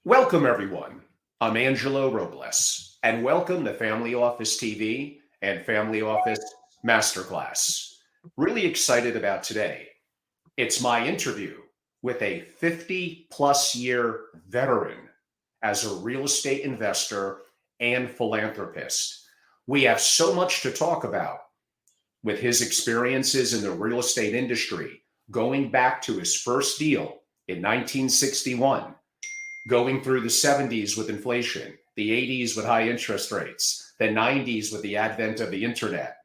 Welcome, everyone. I'm Angelo Robles, and welcome to Family Office TV and Family Office Masterclass. Really excited about today. It's my interview with a 50-plus year veteran as a real estate investor and philanthropist. We have so much to talk about with his experiences in the real estate industry, going back to his first deal in 1961, going through the 70s with inflation, the 80s with high interest rates, the 90s with the advent of the internet,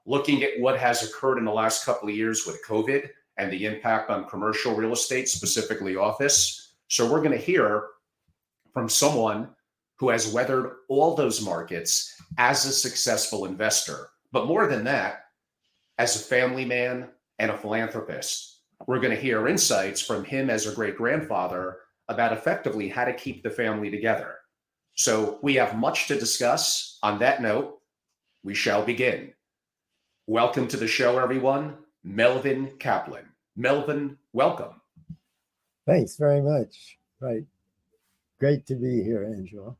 looking at what has occurred in the last couple of years with COVID and the impact on commercial real estate, specifically office. So we're going to hear from someone who has weathered all those markets as a successful investor. But more than that, as a family man and a philanthropist. We're going to hear insights from him as a great grandfather about effectively how to keep the family together. So we have much to discuss. On that note, we shall begin. Welcome to the show, everyone. Melvin Kaplan. Melvin, welcome. Thanks very much. Right. Great to be here, Angela.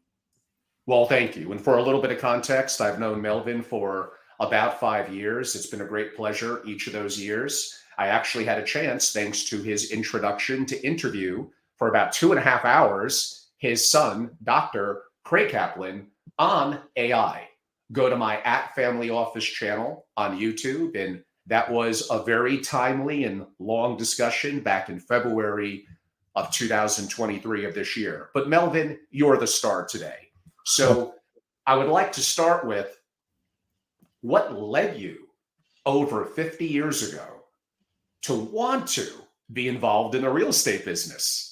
Well, thank you. And for a little bit of context, I've known Melvin for about 5 years. It's been a great pleasure each of those years. I actually had a chance, thanks to his introduction, to interview for about 2.5 hours his son, Dr. Craig Kaplan, on AI. Go to my @Family Office channel on YouTube, and that was a very timely and long discussion back in February of 2023 of this year. But Melvin, you're the star today. So I would like to start with what led you over 50 years ago to want to be involved in the real estate business?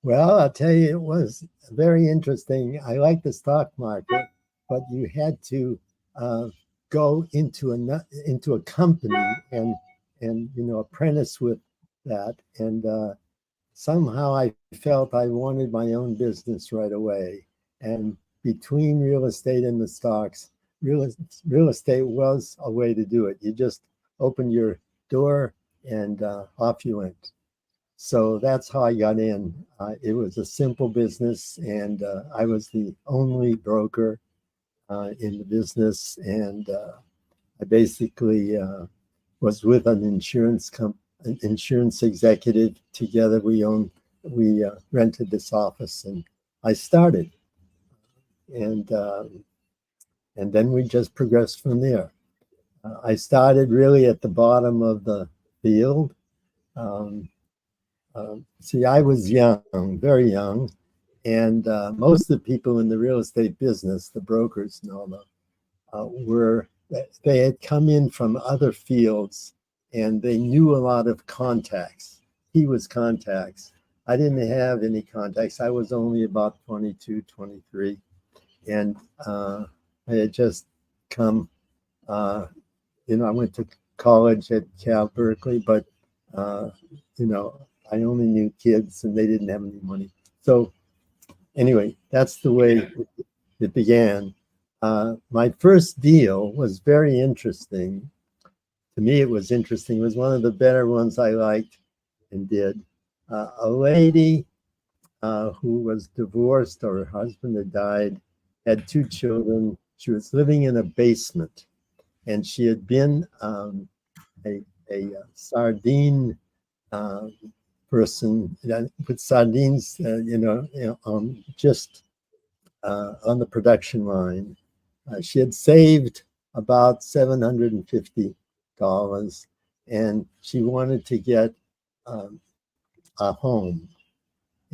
Well, I'll tell you, it was very interesting. I like the stock market, but you had to go into a company and apprentice with that. And somehow I felt I wanted my own business right away. And between real estate and the stocks, real estate was a way to do it. You just opened your door and off you went. So that's how I got in. It was a simple business, and I was the only broker in the business. And I basically was with an insurance executive. Together, we rented this office, and I started. And then we just progressed from there. I started really at the bottom of the field. See, I was young, very young, and most of the people in the real estate business, the brokers and all that, they had come in from other fields, and they knew a lot of contacts. He was contacts. I didn't have any contacts. I was only about 22, 23, and I had just come. I went to college at Cal Berkeley, but I only knew kids, and they didn't have any money. So anyway, that's the way it began. My first deal was very interesting. To me, it was interesting. It was one of the better ones I liked and did. A lady who was divorced, or her husband had died, had 2 children. She was living in a basement, and she had been a sardine person with sardines, just on the production line. She had saved about $750, and she wanted to get a home.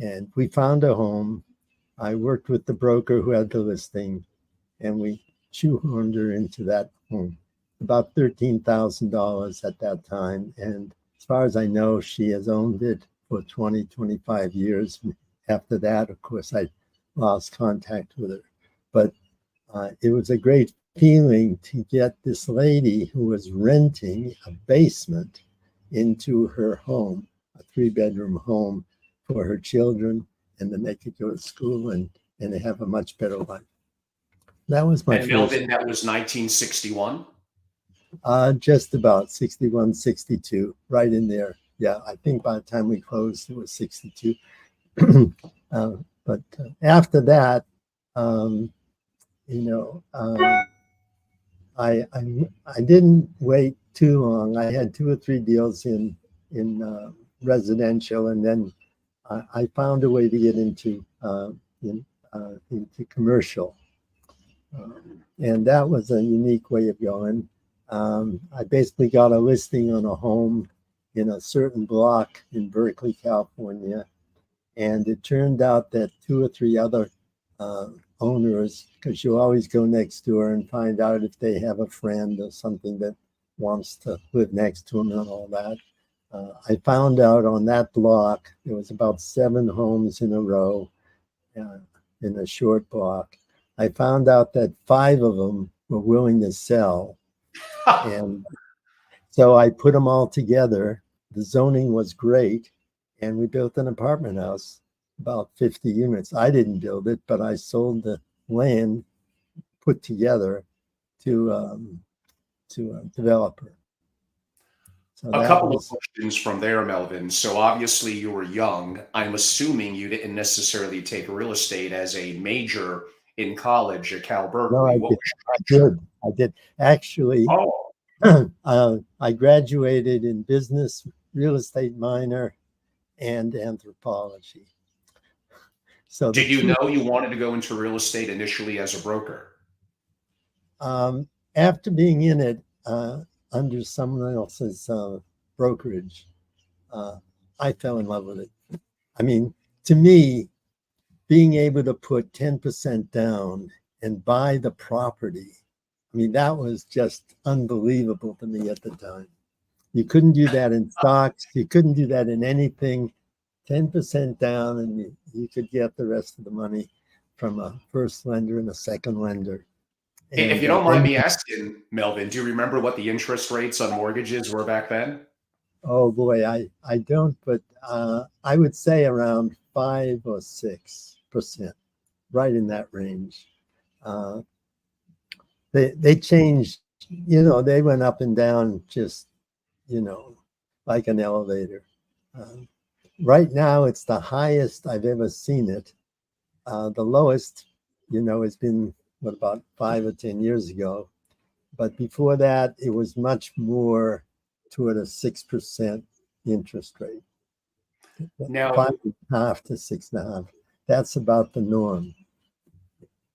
And we found a home. I worked with the broker who had the listing, and we shoehorned her into that home. About $13,000 at that time. And as far as I know, she has owned it for 20, 25 years. After that, of course, I lost contact with her. But it was a great feeling to get this lady who was renting a basement into her home, a 3-bedroom home for her children, and then they could go to school and have a much better life. That was my first. Melvin, that was 1961? Just about 61, 62, right in there. Yeah, I think by the time we closed, it was 62. But after that, um, you know, I didn't wait too long. I had 2 or 3 deals in residential, and then I found a way to get into commercial, and that was a unique way of going. I basically got a listing on a home in a certain block in Berkeley, California, and it turned out that 2 or 3 other owners, because you always go next door and find out if they have a friend or something that wants to live next to them and all that. I found out on that block, there was about 7 homes in a row in a short block. I found out that 5 of them were willing to sell. And so I put them all together. The zoning was great. And we built an apartment house, about 50 units. I didn't build it, but I sold the land put together to a developer. So A couple of questions from there, Melvin. So obviously you were young. I'm assuming you didn't necessarily take real estate as a major in college at Cal Berkeley. No, I did. Actually, I graduated in business, real estate minor, and anthropology. So did you know you wanted to go into real estate initially as a broker? After being in it under someone else's brokerage, I fell in love with it. I mean, to me, being able to put 10% down and buy the property, I mean, that was just unbelievable to me at the time. You couldn't do that in stocks. You couldn't do that in anything. 10% down, and you could get the rest of the money from a first lender and a second lender. And, if you don't mind me asking, Melvin, do you remember what the interest rates on mortgages were back then? Oh boy, I don't, but I would say around 5 or 6%, right in that range. They changed, they went up and down just, like an elevator. Right now, it's the highest I've ever seen it. The lowest, has been about 5 or 10 years ago. But before that, it was much more toward a 6% interest rate. Now, 5.5 to 6.5. That's about the norm.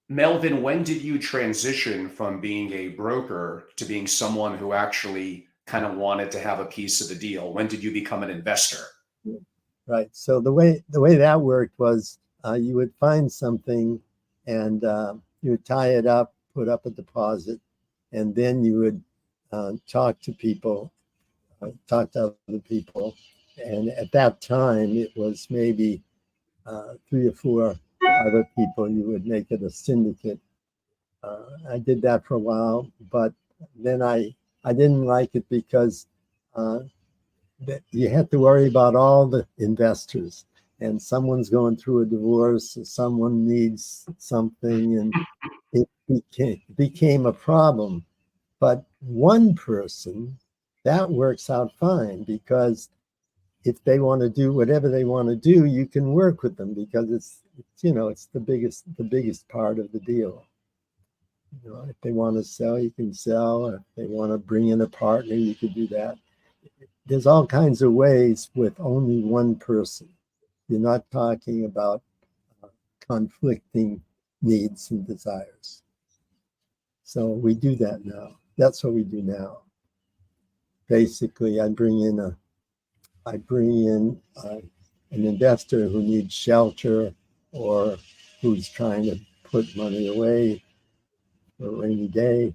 Melvin, when did you transition from being a broker to being someone who actually kind of wanted to have a piece of the deal? When did you become an investor? Right. So the way that worked was you would find something and you would tie it up, put up a deposit, and then you would talk to people, talk to other people. And at that time, it was maybe 3 or 4 other people. You would make it a syndicate. I did that for a while, but then I didn't like it because you had to worry about all the investors, and someone's going through a divorce, or someone needs something, and it became a problem. But one person, that works out fine, because if they want to do whatever they want to do, you can work with them, because it's the biggest part of the deal. If they want to sell, you can sell. If they want to bring in a partner, you could do that. There's all kinds of ways with only one person. You're not talking about conflicting needs and desires. So we do that now. That's what we do now. Basically, I bring in an investor who needs shelter, or who's trying to put money away for a rainy day,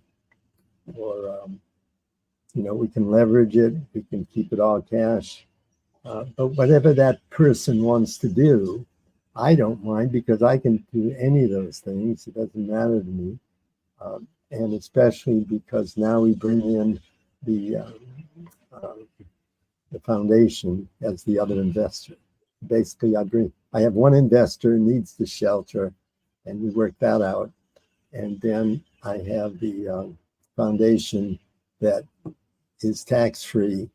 or we can leverage it, we can keep it all cash. But whatever that person wants to do, I don't mind, because I can do any of those things. It doesn't matter to me. And especially because now we bring in the foundation as the other investor. Basically, I have one investor who needs the shelter, and we work that out. And then I have the foundation that is tax-free.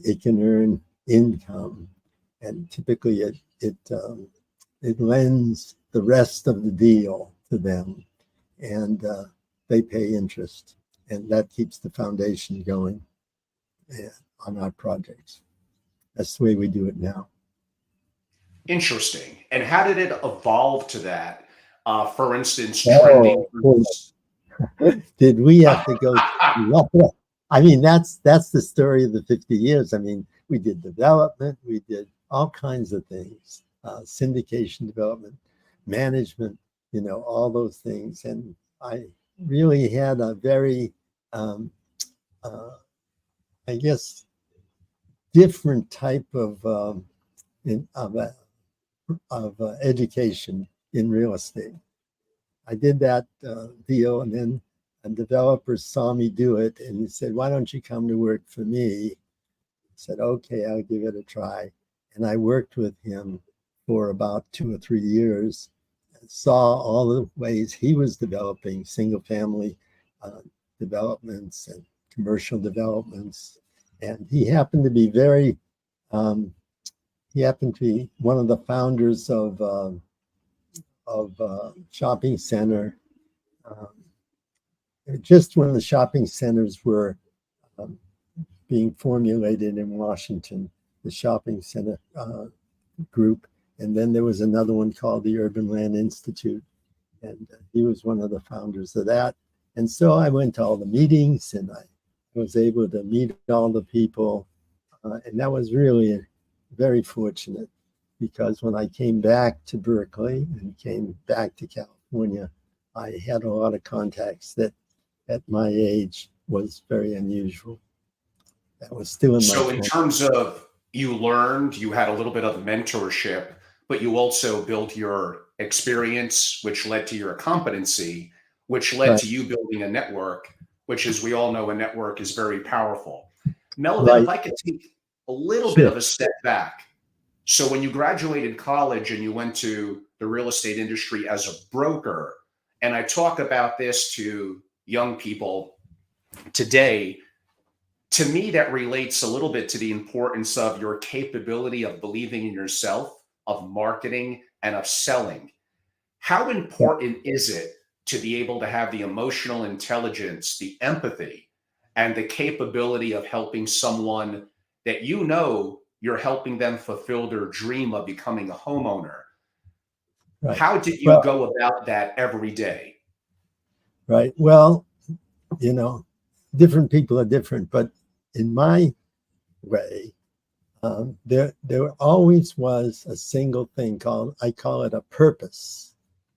It can earn income, and typically it it lends the rest of the deal to them, and they pay interest, and that keeps the foundation going on our projects. That's the way we do it now. Interesting. And how did it evolve to that? For instance, trending Oh, groups. did we have to go? I mean, that's the story of the 50 years. I mean, we did development, we did all kinds of things, syndication development, management, all those things. And I really had a very, I guess, different type of education in real estate. I did that deal, and then a developer saw me do it, and he said, "Why don't you come to work for me?" I said, "Okay, I'll give it a try." And I worked with him for about 2 or 3 years, and saw all the ways he was developing single-family developments and commercial developments. And he happened to be he happened to be one of the founders of shopping center. Just when the shopping centers were being formulated in Washington, the shopping center group, and then there was another one called the Urban Land Institute, and he was one of the founders of that. And so I went to all the meetings, and I was able to meet all the people, and that was really very fortunate, because when I came back to Berkeley and came back to California, I had a lot of contacts that at my age was very unusual. That was still in my So in terms of, you learned, you had a little bit of mentorship, but you also built your experience, which led to your competency, which led to you building a network, which, as we all know, a network is very powerful. Melvin, if I could take a little bit of a step back. So when you graduated college and you went to the real estate industry as a broker, and I talk about this to young people today, to me, that relates a little bit to the importance of your capability of believing in yourself, of marketing, and of selling. How important is it to be able to have the emotional intelligence, the empathy, and the capability of helping someone that you're helping them fulfill their dream of becoming a homeowner? Right. How did you go about that every day? Right. Well, different people are different, but in my way, there always was a single thing I call it a purpose.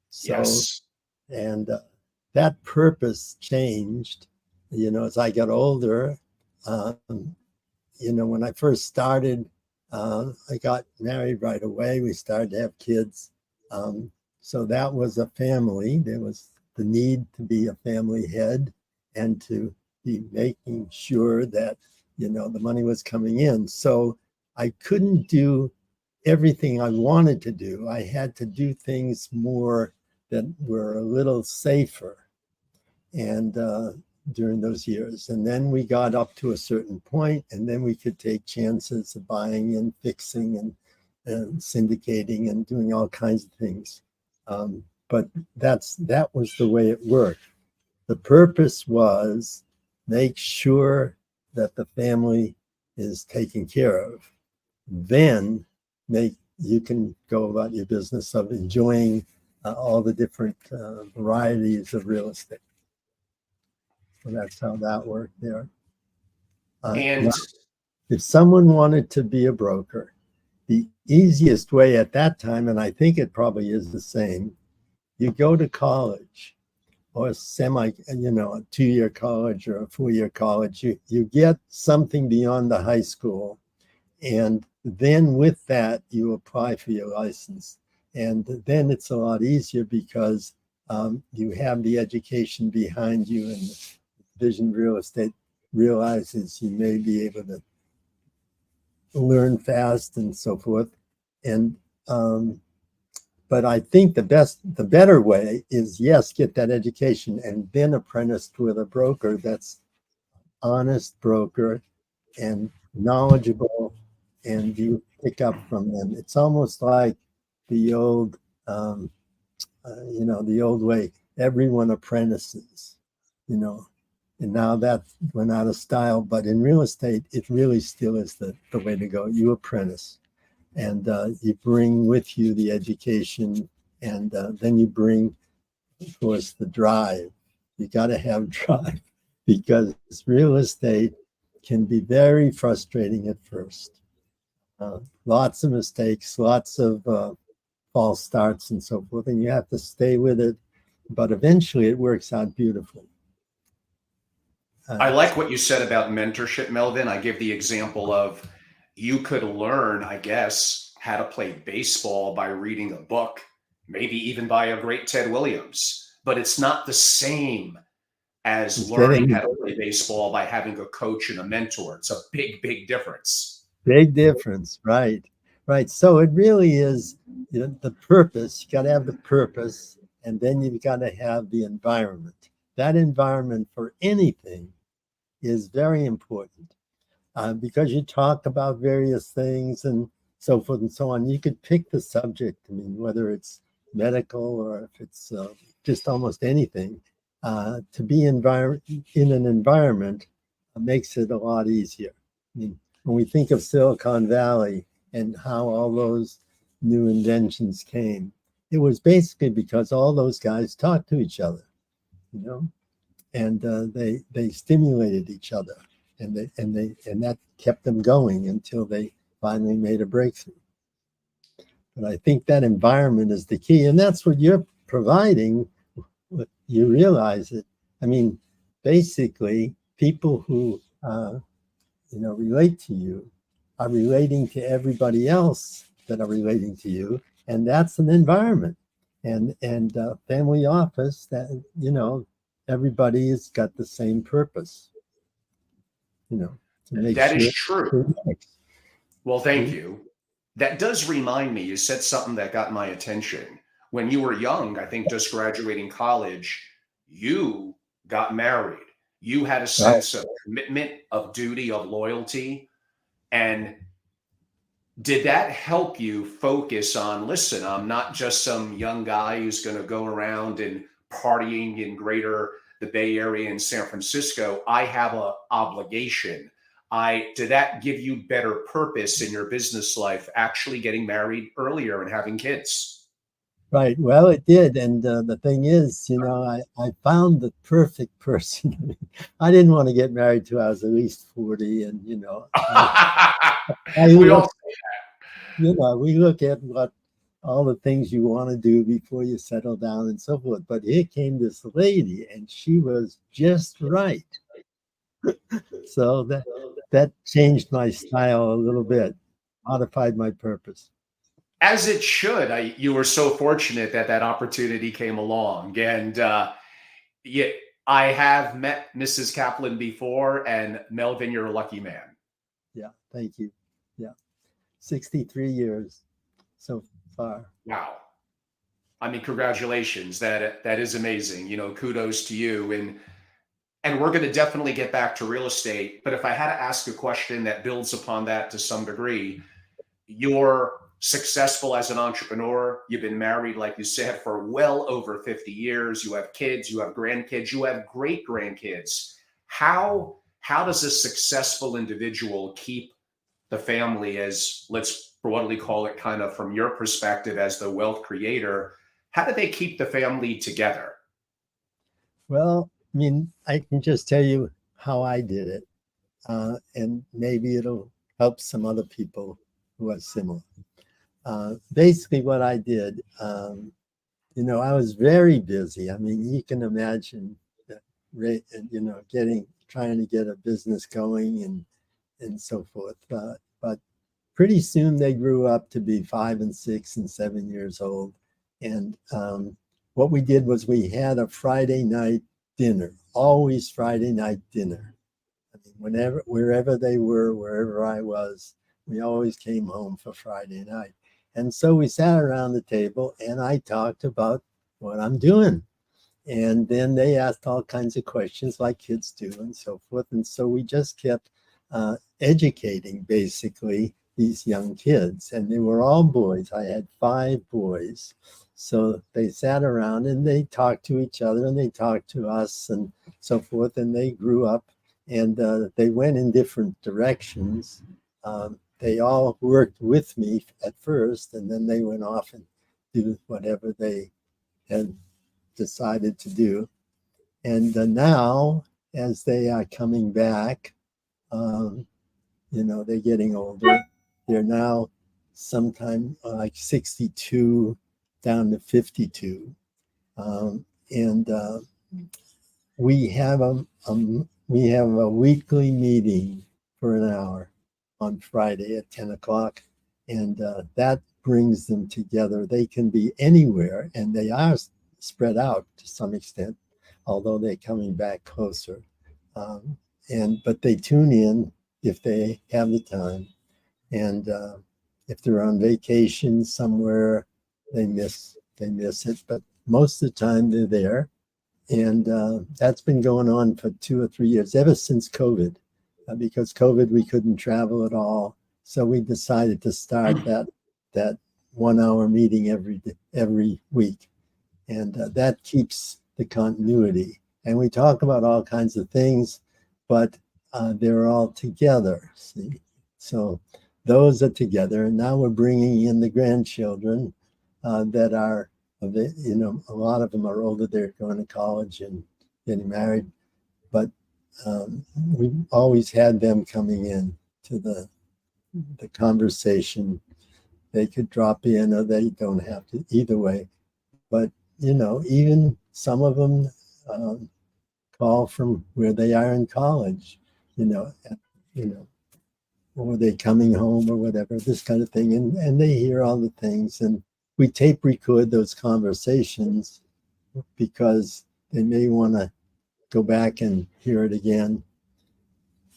So, yes. And that purpose changed, as I got older. When I first started, I got married right away. We started to have kids. So that was a family. There was the need to be a family head and to be making sure that, the money was coming in. So I couldn't do everything I wanted to do. I had to do things more that were a little safer. And during those years. And then we got up to a certain point, and then we could take chances of buying and fixing and syndicating and doing all kinds of things. But that was the way it worked. The purpose was make sure that the family is taken care of. Then you can go about your business of enjoying all the different varieties of real estate. So that's how that worked there. And if someone wanted to be a broker, the easiest way at that time, and I think it probably is the same, you go to college or a 2-year college or a 4-year college. You get something beyond the high school, and then with that, you apply for your license. And then it's a lot easier because you have the education behind you, and Vision Real Estate realizes you may be able to learn fast and so forth. And but I think the better way is, yes, get that education and then apprentice with a broker that's honest broker and knowledgeable, and you pick up from them. It's almost like the old, the old way. Everyone apprentices, and now that went out of style. But in real estate, it really still is the way to go. You apprentice, and you bring with you the education, and then you bring, of course, the drive. You got to have drive, because real estate can be very frustrating at first. Lots of mistakes, lots of false starts and so forth, and you have to stay with it. But eventually it works out beautifully. I like what you said about mentorship, Melvin. I give the example of you could learn, I guess, how to play baseball by reading a book, maybe even by a great Ted Williams, but it's not the same as learning how to play baseball by having a coach and a mentor. It's a big, big difference. Big difference, right? Right. So it really is, the purpose. You got to have the purpose, and then you've got to have the environment. That environment for anything is very important, because you talk about various things and so forth and so on. You could pick the subject. I mean, whether it's medical or if it's just almost anything. To be in an environment makes it a lot easier. I mean, when we think of Silicon Valley and how all those new inventions came, it was basically because all those guys talked to each other, and they stimulated each other, and that kept them going until they finally made a breakthrough. But I think that environment is the key, and that's what you're providing. You realize it. I mean, basically, people who relate to you are relating to everybody else that are relating to you, and that's an environment. And family office, that everybody has got the same purpose. To make that sure is true. Well, thank you. That does remind me. You said something that got my attention. When you were young, I think just graduating college, you got married. You had a sense of commitment, of duty, of loyalty. And did that help you focus on, listen, I'm not just some young guy who's going to go around and partying in the Bay Area in San Francisco. I have an obligation. Did that give you better purpose in your business life, actually getting married earlier and having kids? Right. Well, it did. And the thing is, I found the perfect person. I didn't want to get married till I was at least 40. And, we all say that. We look at all the things you want to do before you settle down and so forth. But here came this lady, and she was just right. So that changed my style a little bit, modified my purpose. As it should. You were so fortunate that opportunity came along. And I have met Mrs. Kaplan before, and Melvin, you're a lucky man. Yeah, thank you. Yeah, 63 years so far. Wow. I mean, congratulations. That is amazing. Kudos to you. And we're going to definitely get back to real estate. But if I had to ask a question that builds upon that to some degree, you're successful as an entrepreneur. You've been married, like you said, for well over 50 years. You have kids, you have grandkids, you have great grandkids. How does a successful individual keep the family, as let's broadly call it, kind of from your perspective as the wealth creator, how do they keep the family together? Well, I mean, I can just tell you how I did it. And maybe it'll help some other people who are similar. Basically what I did, I was very busy. I mean, you can imagine, trying to get a business going and so forth. But pretty soon they grew up to be 5 and 6 and 7 years old. And what we did was we had a Friday night dinner, always Friday night dinner. I mean, wherever they were, wherever I was, we always came home for Friday night. And so we sat around the table and I talked about what I'm doing. And then they asked all kinds of questions like kids do and so forth. And so we just kept educating basically these young kids, and they were all boys. I had 5 boys. So they sat around and they talked to each other and they talked to us and so forth. And they grew up and they went in different directions. They all worked with me at first, and then they went off and did whatever they had decided to do. And now, as they are coming back, they're getting older. They're now sometime like 62 down to 52. We have a weekly meeting for an hour on Friday at 10 o'clock. And that brings them together. They can be anywhere, and they are spread out to some extent, although they're coming back closer. But they tune in if they have the time. And if they're on vacation somewhere, they miss it. But most of the time they're there. And that's been going on for 2 or 3 years, ever since COVID. Because COVID, we couldn't travel at all. So we decided to start that 1 hour meeting every week. And that keeps the continuity. And we talk about all kinds of things, but they're all together. See? So those are together. And now we're bringing in the grandchildren that are, a lot of them are older. They're going to college and getting married. But we've always had them coming in to the conversation. They could drop in or they don't have to, either way. But, even some of them call from where they are in college, or they coming home or whatever, this kind of thing. And they hear all the things. And we tape record those conversations because they may want to go back and hear it again.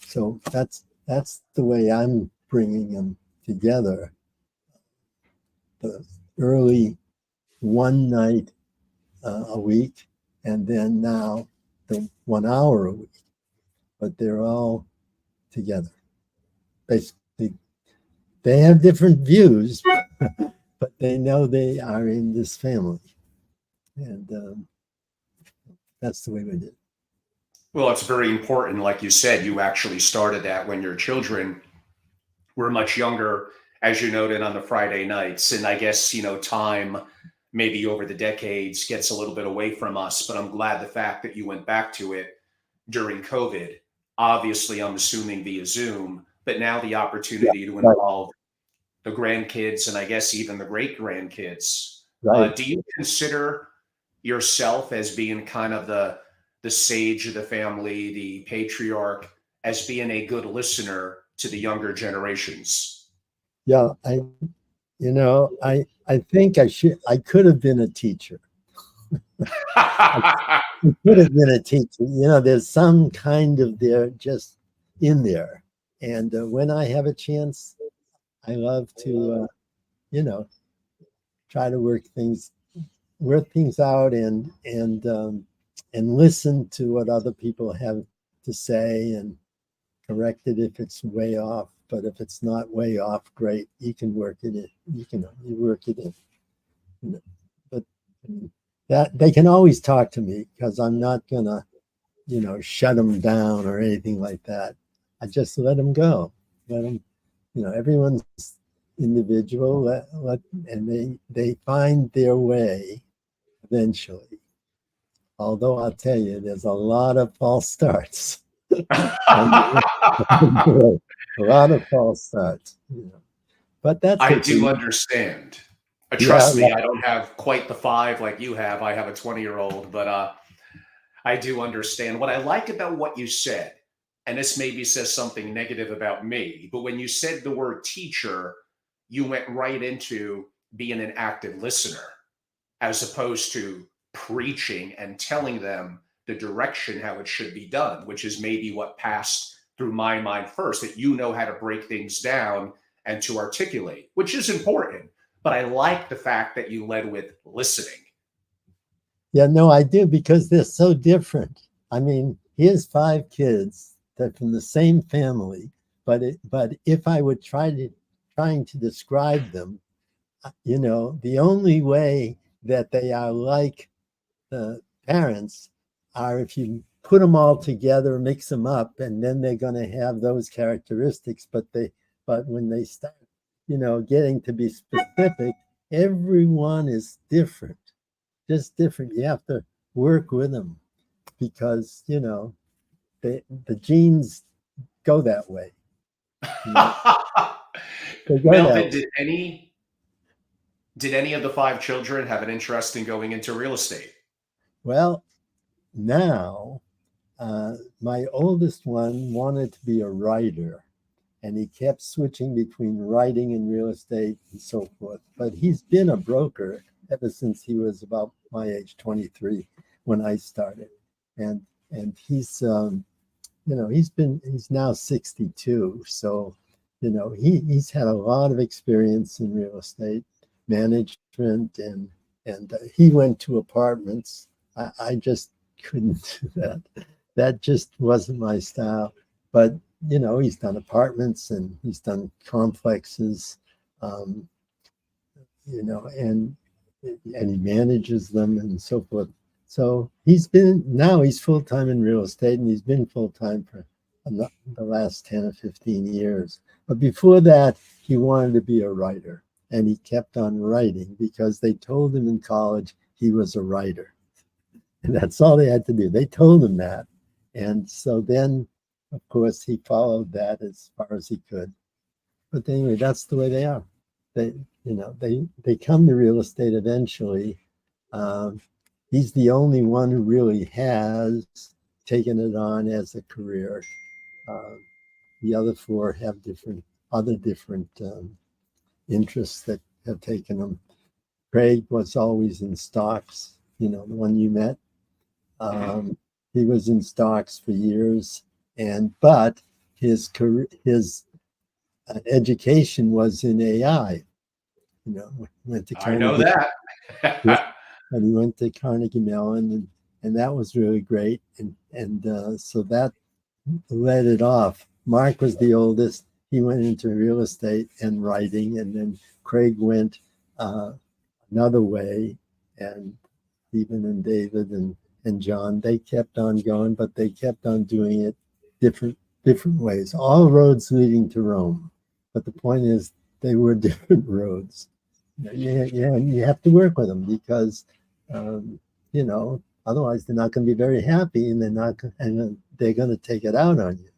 So that's the way I'm bringing them together. The early one night a week, and then now the 1 hour a week. But they're all together. Basically, they have different views, but they know they are in this family. And that's the way we did it. Well, it's very important. Like you said, you actually started that when your children were much younger, as you noted on the Friday nights. And I guess, time maybe over the decades gets a little bit away from us, but I'm glad the fact that you went back to it during COVID. Obviously, I'm assuming via Zoom, but now the opportunity to involve the grandkids and I guess even the great grandkids. Right. Do you consider yourself as being kind of the sage of the family, the patriarch, as being a good listener to the younger generations? Yeah, I think I could have been a teacher. I could have been a teacher. There's some kind of there just in there. And when I have a chance, I love to, try to work things out and listen to what other people have to say and correct it if it's way off. But if it's not way off, great. You can work it in. You work it in. But that they can always talk to me because I'm not gonna, shut them down or anything like that. I just let them go. Let them, everyone's individual. And they find their way eventually. Although I'll tell you, there's a lot of false starts. A lot of false starts, but that's. I do understand. Trust me, I don't have quite the 5 like you have. I have a 20-year-old, but I do understand. What I like about what you said, and this maybe says something negative about me, but when you said the word teacher, you went right into being an active listener, as opposed to preaching and telling them the direction how it should be done, which is maybe what passed through my mind first, that how to break things down and to articulate, which is important. But I like the fact that you led with listening. Yeah, no, I do, because they're so different. I mean, here's 5 kids that from the same family, but if I would try to trying to describe them, the only way that they are like the parents are if you put them all together, mix them up, and then they're going to have those characteristics. But when they start, getting to be specific, everyone is different, just different. You have to work with them because, the genes go that way. They go Melvin, that way. did any of the 5 children have an interest in going into real estate? Well, now my oldest one wanted to be a writer, and he kept switching between writing and real estate and so forth. But he's been a broker ever since he was about my age, 23, when I started. And he's he's now 62. So, he's had a lot of experience in real estate management, and he went to apartments. I just couldn't do that. That just wasn't my style. But he's done apartments and he's done complexes, and he manages them and so forth. So he's full-time in real estate, and he's been full-time for the last 10 or 15 years. But before that, he wanted to be a writer, and he kept on writing because they told him in college he was a writer. And that's all they had to do. They told him that. And so then, of course, he followed that as far as he could. But anyway, that's the way they are. They come to real estate eventually. He's the only one who really has taken it on as a career. The other 4 have different interests that have taken them. Craig was always in stocks, the one you met. He was in stocks for years, but his career, his education was in AI. Went to I know that. And he went to Carnegie Mellon, and that was really great. And so that led it off. Mark was the oldest. He went into real estate and writing, and then Craig went another way, and Stephen and David and John, they kept on going, but they kept on doing it different ways. All roads leading to Rome. But the point is, they were different roads. You have to work with them because, otherwise they're not going to be very happy, and they're going to take it out on you.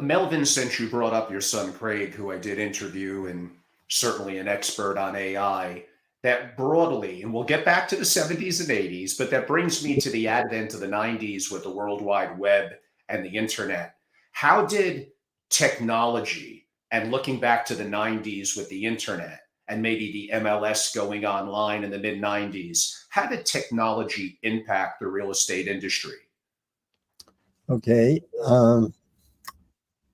Melvin, since you brought up your son Craig, who I did interview and certainly an expert on AI, that broadly, and we'll get back to the 70s and 80s, but that brings me to the advent of the 90s with the World Wide Web and the internet. How did technology, and looking back to the 90s with the internet and maybe the MLS going online in the mid 90s, how did technology impact the real estate industry? Okay.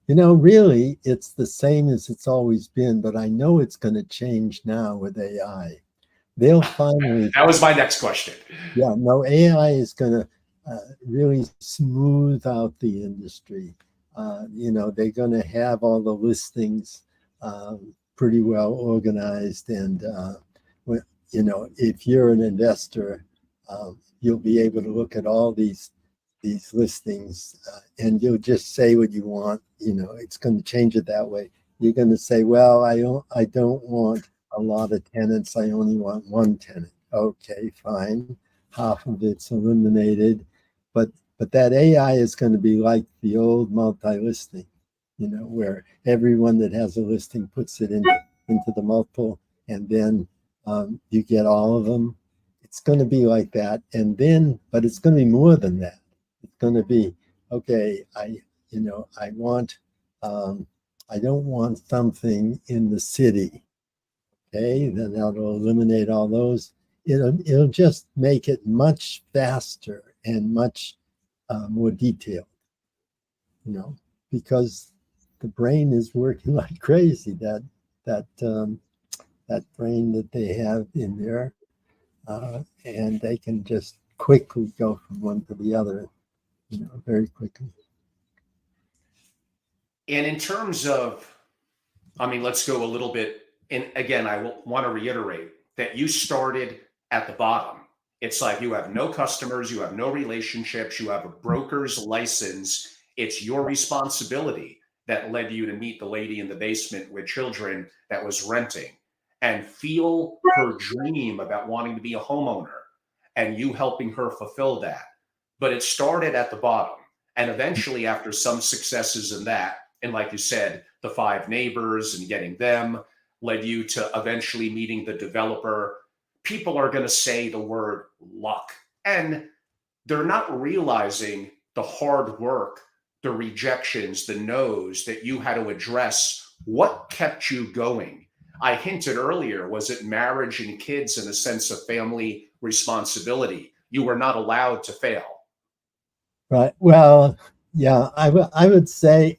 Really, it's the same as it's always been, but I know it's going to change now with AI. They'll finally. That was my next question. Yeah, no, AI is going to really smooth out the industry. They're going to have all the listings pretty well organized, and if you're an investor, you'll be able to look at all these listings, and you'll just say what you want. It's going to change it that way. You're going to say, well, I don't want a lot of tenants. I only want one tenant. Okay, fine. Half of it's eliminated, but that AI is going to be like the old multi-listing, where everyone that has a listing puts it into the multiple, and then you get all of them. It's going to be like that, but it's going to be more than that. It's going to be, okay, I don't want something in the city. Okay, then that'll eliminate all those. It'll just make it much faster and much more detailed, because the brain is working like crazy. That brain that they have in there, and they can just quickly go from one to the other, very quickly. And in terms of I mean, let's go a little bit. And again, want to reiterate that you started at the bottom. It's like you have no customers, you have no relationships, you have a broker's license. It's your responsibility that led you to meet the lady in the basement with children that was renting and feel her dream about wanting to be a homeowner and you helping her fulfill that. But it started at the bottom. And eventually, after some successes in that, and like you said, the 5 neighbors and getting them led you to eventually meeting the developer. People are going to say the word luck, and they're not realizing the hard work, the rejections, the no's that you had to address. What kept you going? I hinted earlier, was it marriage and kids and a sense of family responsibility? You were not allowed to fail. Right. Well, yeah, I would say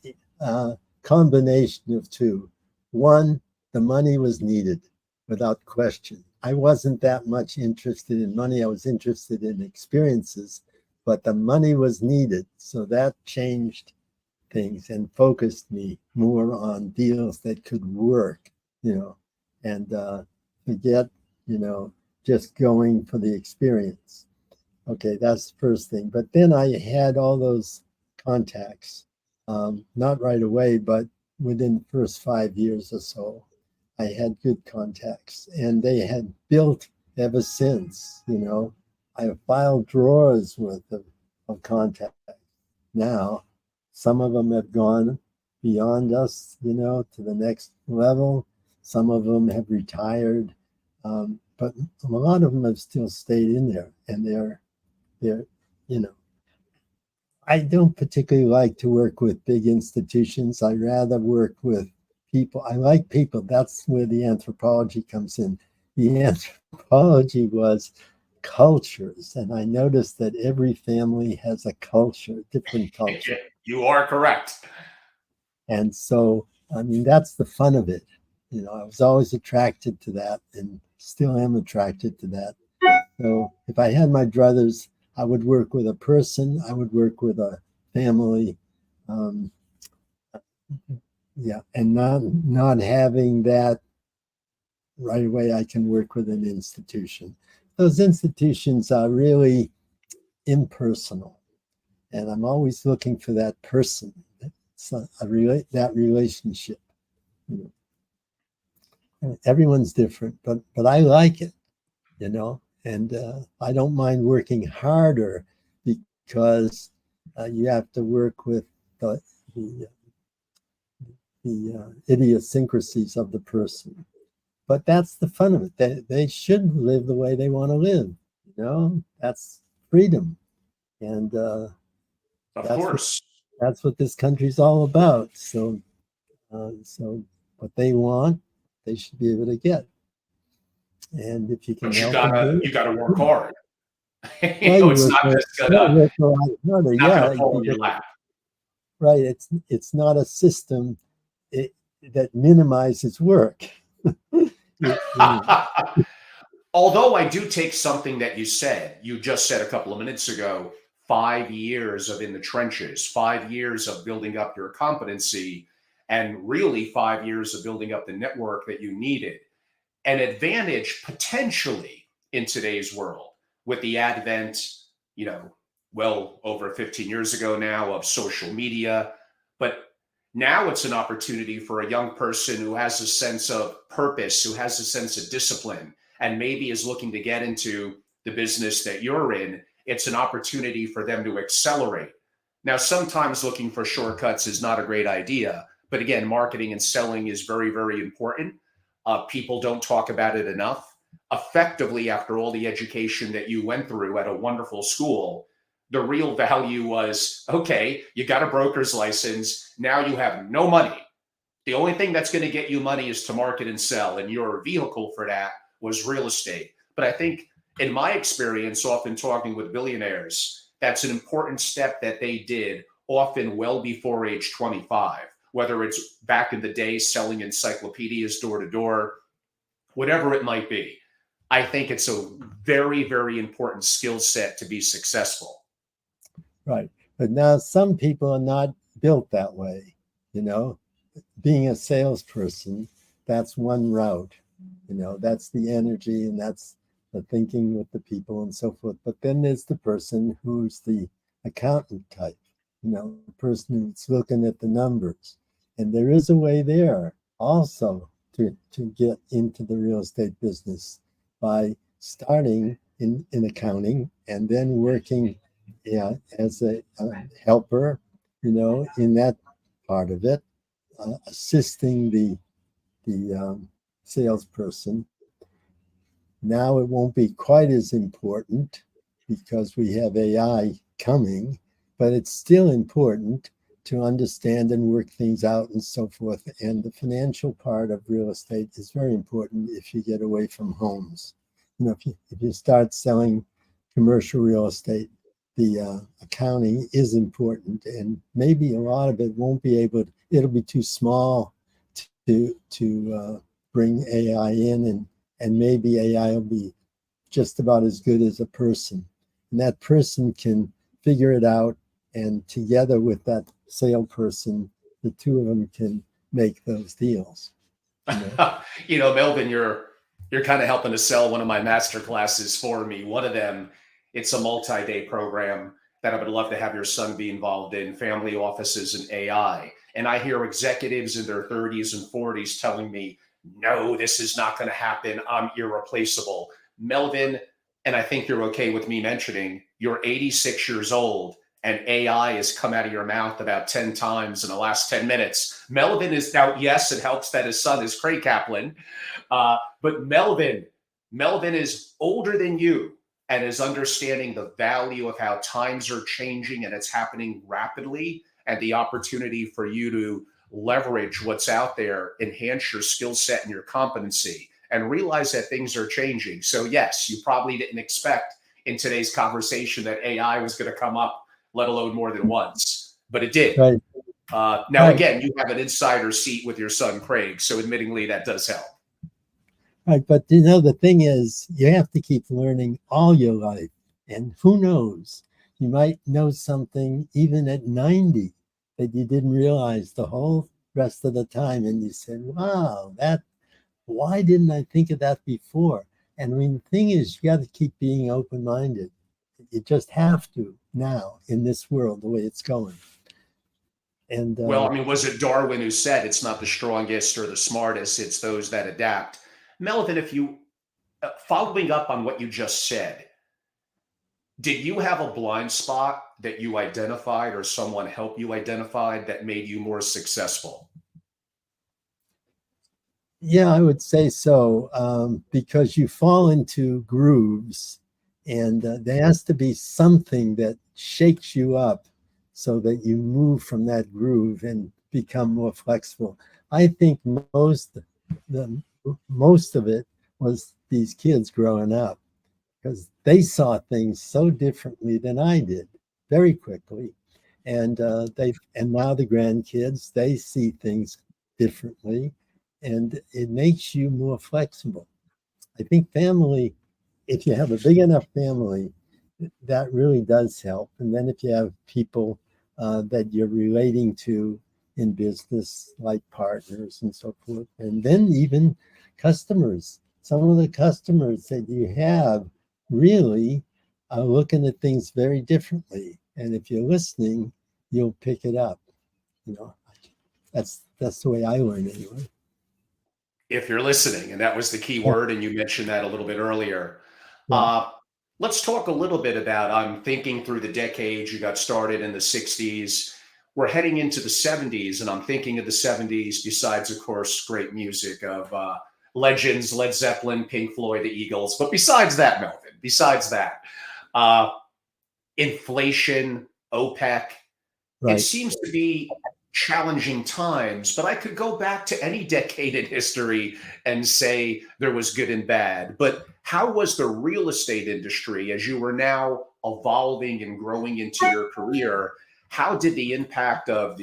combination of two. One, the money was needed without question. I wasn't that much interested in money. I was interested in experiences, but the money was needed. So that changed things and focused me more on deals that could work, and forget, just going for the experience. Okay, that's the first thing. But then I had all those contacts, not right away, but within the first 5 years or so, I had good contacts, and they had built ever since. I have filed drawers worth of contacts. Now, some of them have gone beyond us, to the next level. Some of them have retired, but a lot of them have still stayed in there, and they're, I don't particularly like to work with big institutions. I rather work with people. I like people. That's where the anthropology comes in. The anthropology was cultures, and I noticed that every family has a culture, different culture. You are correct. And so, I mean, that's the fun of it. I was always attracted to that and still am attracted to that. So if I had my druthers, I would work with a person, I would work with a family, and not having that right away. I can work with an institution. Those institutions are really impersonal, and I'm always looking for that person, that relationship. Everyone's different, but I like it, and I don't mind working harder because you have to work with the idiosyncrasies of the person. But that's the fun of it. They should live the way they want to live. That's freedom, and of course, that's what this country's all about. So what they want, they should be able to get. And if you can, but you gotta work it, hard. It's not just gonna fall in your lap. Right. It's not a system that minimizes work. Although I do take something that you just said a couple of minutes ago, 5 years of in the trenches, 5 years of building up your competency, and really 5 years of building up the network that you needed. An advantage potentially in today's world with the advent, well over 15 years ago now, of social media. But now it's an opportunity for a young person who has a sense of purpose, who has a sense of discipline, and maybe is looking to get into the business that you're in. It's an opportunity for them to accelerate. Now, sometimes looking for shortcuts is not a great idea. But again, marketing and selling is very, very important. People don't talk about it enough. Effectively, after all the education that you went through at a wonderful school, the real value was, okay, you got a broker's license. Now you have no money. The only thing that's going to get you money is to market and sell. And your vehicle for that was real estate. But I think in my experience, often talking with billionaires, that's an important step that they did often well before age 25, whether it's back in the day selling encyclopedias door to door, whatever it might be. I think it's a very, very important skill set to be successful. Right. But now some people are not built that way, being a salesperson, that's one route. That's the energy and that's the thinking with the people and so forth. But then there's the person who's the accountant type, the person who's looking at the numbers. And there is a way there also to get into the real estate business by starting in accounting and then working as a helper, in that part of it, assisting the salesperson. Now it won't be quite as important because we have AI coming, but it's still important to understand and work things out and so forth. And the financial part of real estate is very important if you get away from homes. If you start selling commercial real estate, the accounting is important, and maybe a lot of it won't be it'll be too small to bring AI in, and maybe AI will be just about as good as a person. And that person can figure it out, and together with that salesperson, the two of them can make those deals. Melvin, you're kind of helping to sell one of my master classes for me. One of them, it's a multi-day program that I would love to have your son be involved in, family offices and AI. And I hear executives in their 30s and 40s telling me, no, this is not going to happen. I'm irreplaceable. Melvin, and I think you're okay with me mentioning, you're 86 years old and AI has come out of your mouth about 10 times in the last 10 minutes. Melvin is now, yes, it helps that his son is Craig Kaplan, but Melvin is older than you and is understanding the value of how times are changing and it's happening rapidly, and the opportunity for you to leverage what's out there, enhance your skill set and your competency, and realize that things are changing. So yes, you probably didn't expect in today's conversation that AI was going to come up, let alone more than once, but it did. Right. Now, again, you have an insider seat with your son, Craig, so admittingly that does help. Right, but the thing is, you have to keep learning all your life, and who knows, you might know something even at 90 that you didn't realize the whole rest of the time, and you said, wow, why didn't I think of that before? And I mean, the thing is, you got to keep being open-minded. You just have to now in this world, the way it's going. And well, I mean, was it Darwin who said it's not the strongest or the smartest, it's those that adapt? Melvin, if you, following up on what you just said, did you have a blind spot that you identified or someone helped you identify that made you more successful? Yeah, I would say so, because you fall into grooves, and there has to be something that shakes you up so that you move from that groove and become more flexible. I think most of it was these kids growing up, because they saw things so differently than I did very quickly. And now the grandkids, they see things differently, and it makes you more flexible. I think family, if you have a big enough family, that really does help. And then if you have people that you're relating to in business, like partners and so forth, and then even customers, some of the customers that you have really are looking at things very differently. And if you're listening, you'll pick it up. That's the way I learn anyway. If you're listening, and that was the key word, and you mentioned that a little bit earlier. Yeah. Let's talk a little bit about, I'm thinking through the decades. You got started in the 60s. We're heading into the 70s, and I'm thinking of the 70s, besides, of course, great music of legends, Led Zeppelin, Pink Floyd, the Eagles. But besides that, Melvin, inflation, OPEC, Right. it seems to be challenging times, but I could go back to any decade in history and say there was good and bad. But how was the real estate industry, as you were now evolving and growing into your career, how did the impact of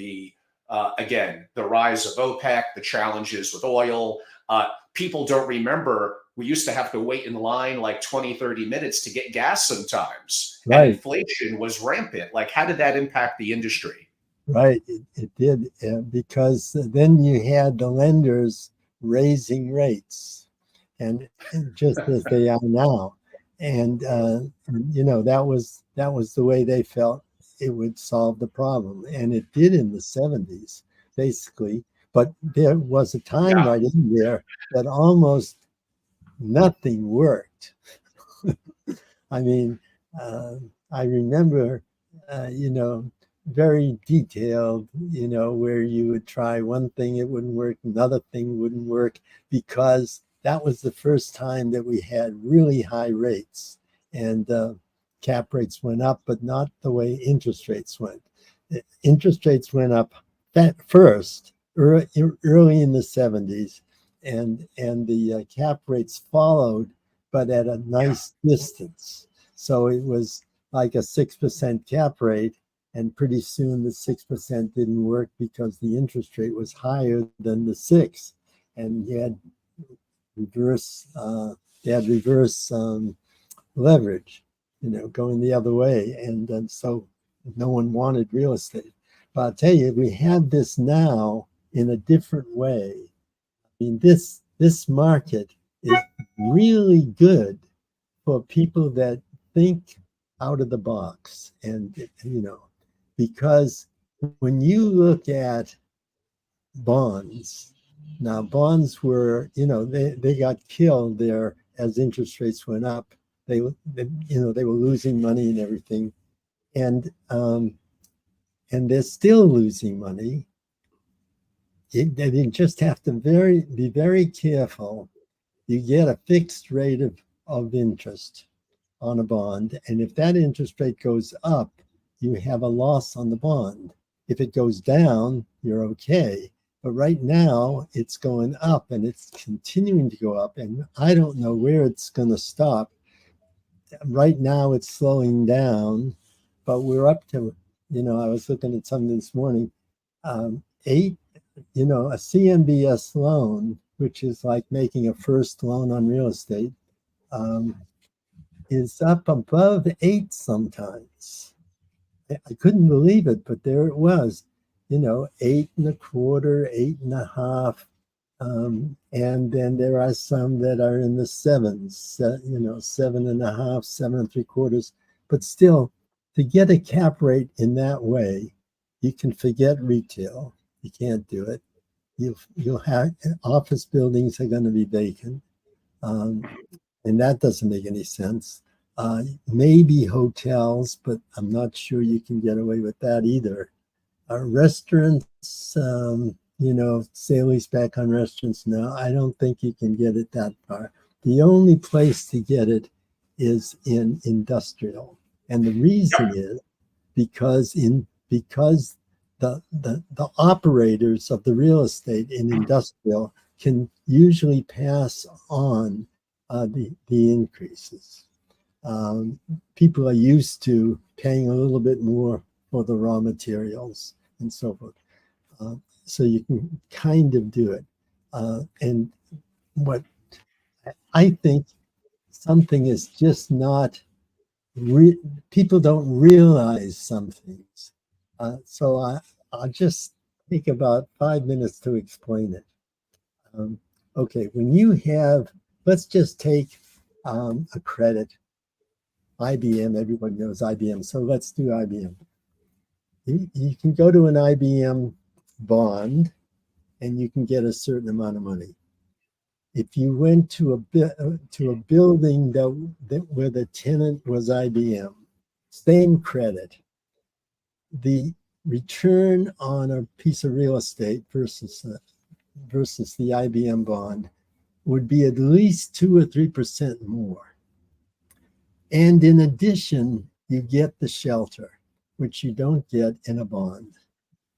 again, the rise of OPEC, the challenges with oil, people don't remember, we used to have to wait in line like 20, 30 minutes to get gas sometimes. Right. And inflation was rampant. Like, how did that impact the industry? Right, it did, because then you had the lenders raising rates, and just as they are now, and that was the way they felt it would solve the problem, and it did in the 70s, basically. But there was a time Yeah. right in there that almost nothing worked. I mean, I remember, very detailed, where you would try one thing, it wouldn't work, another thing wouldn't work, because that was the first time that we had really high rates. And cap rates went up, but not the way interest rates went. Interest rates went up first, early in the 70s, and the cap rates followed, but at a nice distance. So it was like a 6% cap rate, and pretty soon the 6% didn't work because the interest rate was higher than the 6, and you had reverse leverage, going the other way, and so no one wanted real estate. But I'll tell you, we have this now in a different way. I mean, this market is really good for people that think out of the box, and because when you look at bonds, now bonds were, they got killed there as interest rates went up. They were losing money and everything, and they're still losing money. They just have to be very careful. You get a fixed rate of interest on a bond, and if that interest rate goes up, you have a loss on the bond. If it goes down, you're okay. But right now, it's going up, and it's continuing to go up, and I don't know where it's going to stop. Right now, it's slowing down, but we're up to, I was looking at something this morning, 8, a CMBS loan, which is like making a first loan on real estate, is up above 8 sometimes. I couldn't believe it, but there it was, 8.25, 8.5. And then there are some that are in the 7s, 7.5, 7.75. But still, to get a cap rate in that way, you can forget retail. You can't do it. You'll have office buildings are going to be vacant. And that doesn't make any sense. Maybe hotels, but I'm not sure you can get away with that either. Restaurants, sale leaseback on restaurants, no, I don't think you can get it that far. The only place to get it is in industrial. And the reason is because the operators of the real estate in industrial can usually pass on the increases. People are used to paying a little bit more for the raw materials and so forth. So you can kind of do it. And what I think something is just not, people don't realize some things. So I'll just take about 5 minutes to explain it. Okay, when you have, let's just take a credit, IBM, everybody knows IBM, so let's do IBM. You can go to an IBM bond and you can get a certain amount of money. If you went to a building where the tenant was IBM, same credit, the return on a piece of real estate versus the IBM bond would be at least 2 or 3% more. And in addition, you get the shelter, which you don't get in a bond.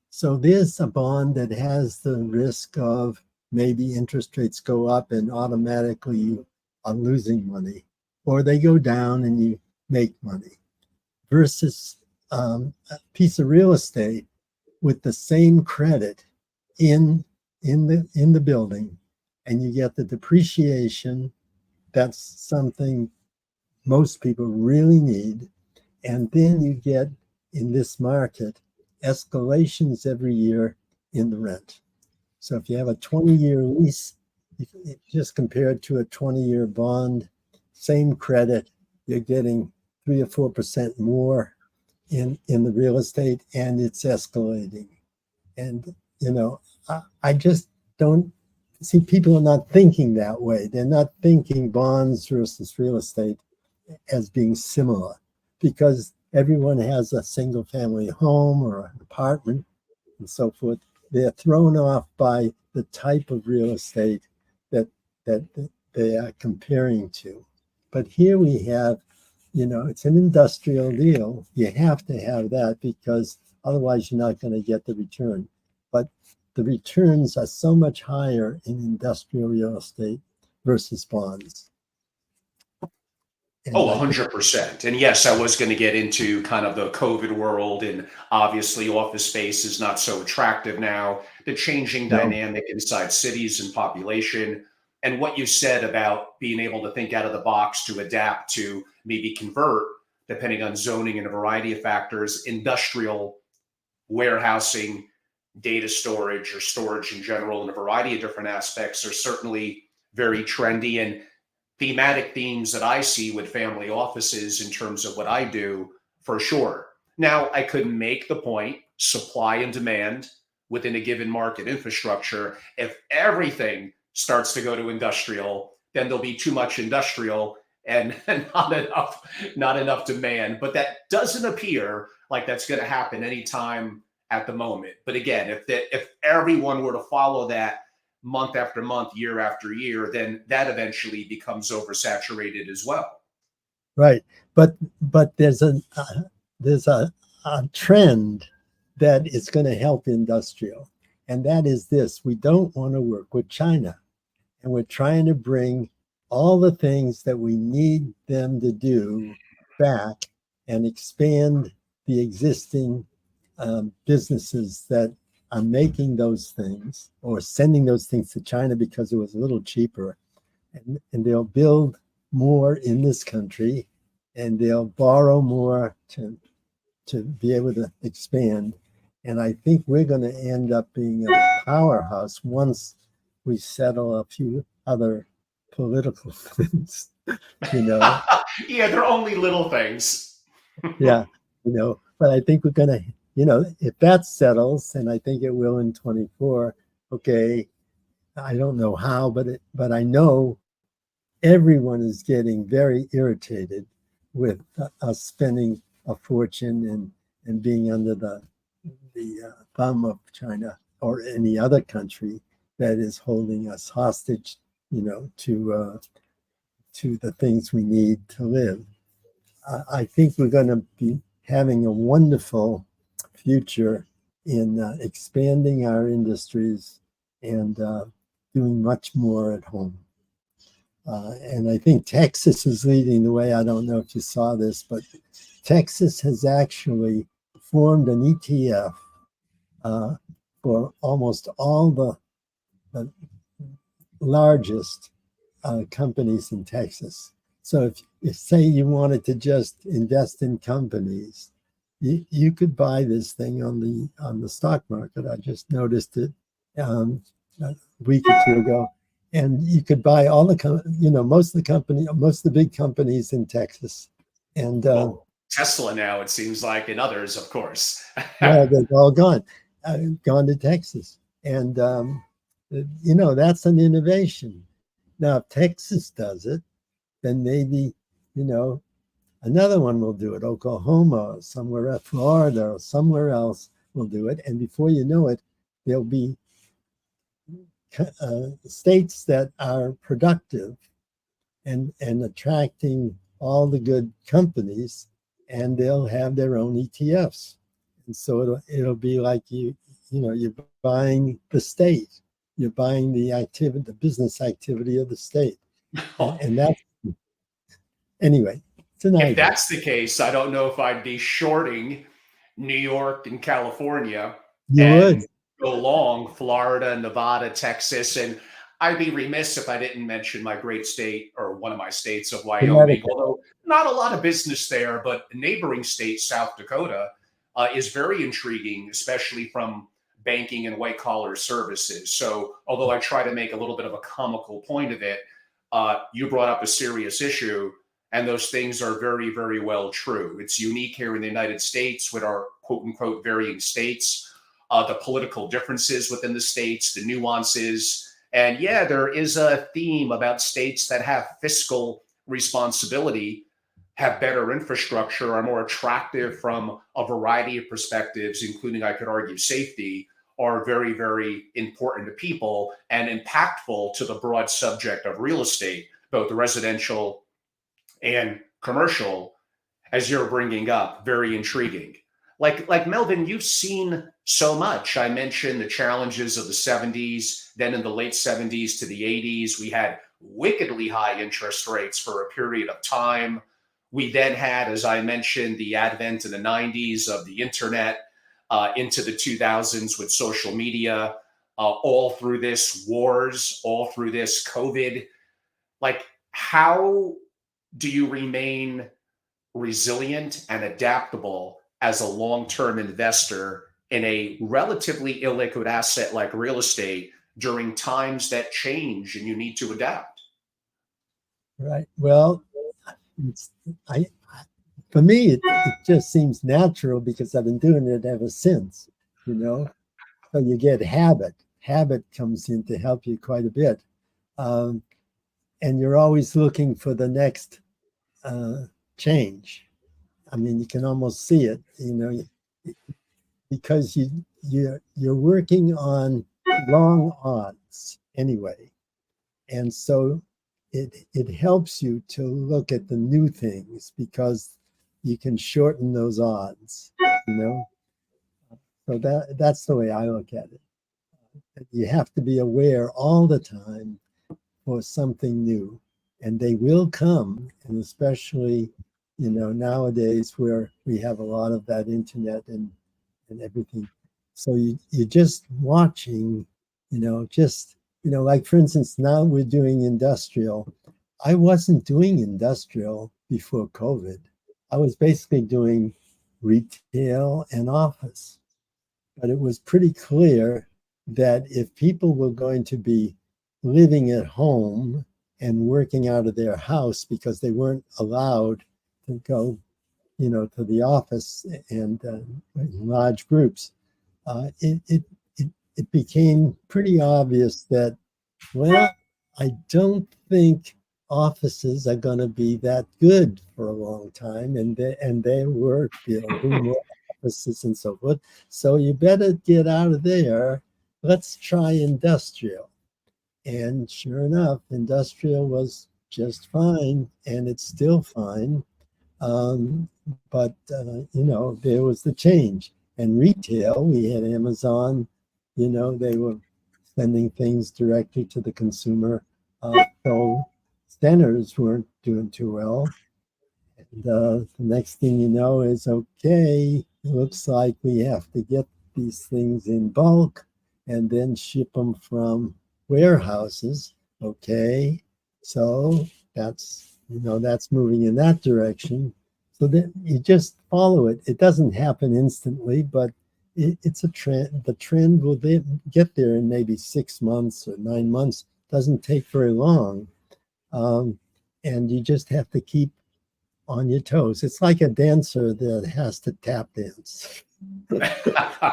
So there's a bond that has the risk of maybe interest rates go up and automatically you are losing money, or they go down and you make money, versus a piece of real estate with the same credit in the building, and you get the depreciation. That's something most people really need. And then you get, in this market, escalations every year in the rent. So if you have a 20-year lease, just compare it to a 20-year bond, same credit, you're getting 3 or 4% more in the real estate, and it's escalating. And, I just don't see, people are not thinking that way. They're not thinking bonds versus real estate as being similar, because everyone has a single family home or an apartment and so forth. They're thrown off by the type of real estate that they are comparing to. But here we have, it's an industrial deal. You have to have that, because otherwise you're not going to get the return. But the returns are so much higher in industrial real estate versus bonds. And Oh, 100%. And yes, I was going to get into kind of the COVID world, and obviously office space is not so attractive now, the changing dynamic inside cities and population, and what you said about being able to think out of the box to adapt to maybe convert, depending on zoning and a variety of factors, industrial warehousing, data storage, or storage in general, and a variety of different aspects are certainly very trendy and thematic themes that I see with family offices in terms of what I do, for sure. Now, I could make the point, supply and demand within a given market infrastructure. If everything starts to go to industrial, then there'll be too much industrial and not enough demand. But that doesn't appear like that's going to happen anytime at the moment. But again, if everyone were to follow that month after month, year after year, then that eventually becomes oversaturated as well. Right, but there's a trend that is going to help industrial, and that is this: we don't want to work with China, and we're trying to bring all the things that we need them to do back and expand the existing businesses that are making those things or sending those things to China because it was a little cheaper, and they'll build more in this country, and they'll borrow more to be able to expand. And I think we're going to end up being a powerhouse once we settle a few other political things, Yeah, they're only little things. Yeah, but I think we're going to, if that settles, and I think it will in 24, okay, I don't know how, but I know everyone is getting very irritated with us spending a fortune and being under the thumb of China or any other country that is holding us hostage, to the things we need to live. I think we're going to be having a wonderful future in expanding our industries and doing much more at home. And I think Texas is leading the way. I don't know if you saw this, but Texas has actually formed an ETF for almost all the largest companies in Texas. So if say you wanted to just invest in companies, you could buy this thing on the stock market. I just noticed it a week or two ago, and you could buy all most of the big companies in Texas. And Tesla now, it seems like, and others, of course. Yeah, they've all gone to Texas, and that's an innovation. Now, if Texas does it, then maybe another one will do it. Oklahoma, or somewhere else, Florida, or somewhere else will do it, and before you know it, there'll be states that are productive and attracting all the good companies, and they'll have their own ETFs. And so it'll be like you're buying the state, you're buying the business activity of the state, and that's anyway. If that's the case, I don't know if I'd be shorting New York and California and go long Florida, Nevada, Texas, and I'd be remiss if I didn't mention my great state, or one of my states, of Wyoming, although not a lot of business there, but a neighboring state, South Dakota, is very intriguing, especially from banking and white collar services. So, although I try to make a little bit of a comical point of it, you brought up a serious issue, and those things are very, very well true. It's unique here in the United States with our quote unquote varying states, the political differences within the states, the nuances. And yeah, there is a theme about states that have fiscal responsibility, have better infrastructure, are more attractive from a variety of perspectives, including, I could argue, safety, are very, very important to people and impactful to the broad subject of real estate, both residential and commercial, as you're bringing up. Very intriguing. Like Melvin, you've seen so much. I mentioned the challenges of the 70s, then in the late 70s to the 80s, we had wickedly high interest rates for a period of time. We then had, as I mentioned, the advent in the 90s of the internet, into the 2000s with social media, all through this wars, all through this COVID. Like, how do you remain resilient and adaptable as a long-term investor in a relatively illiquid asset like real estate during times that change and you need to adapt? Right. Well, it's, I for me, it just seems natural because I've been doing it ever since, you know. So you get habit. Habit comes in to help you quite a bit. And you're always looking for the next change. I mean, you can almost see it, you know, because you're working on long odds anyway. And so it helps you to look at the new things because you can shorten those odds, you know. So that's the way I look at it. You have to be aware all the time for something new, and they will come. And especially, you know, nowadays where we have a lot of that internet and everything. So you're just watching, like for instance, now we're doing industrial. I wasn't doing industrial before COVID. I was basically doing retail and office. But it was pretty clear that if people were going to be living at home and working out of their house because they weren't allowed to go, to the office and in large groups, it became pretty obvious that, well, I don't think offices are going to be that good for a long time, and they were building more offices and so forth. So you better get out of there. Let's try industrial. And sure enough, industrial was just fine, and it's still fine. But there was the change. And retail, we had Amazon, they were sending things directly to the consumer. So centers weren't doing too well. And the next thing you know is, okay, looks like we have to get these things in bulk and then ship them from warehouses. Okay, so that's moving in that direction. So then you just follow it. It doesn't happen instantly, but it's a trend. The trend will get there in maybe 6 months or 9 months. Doesn't take very long. And you just have to keep on your toes. It's like a dancer that has to tap dance. I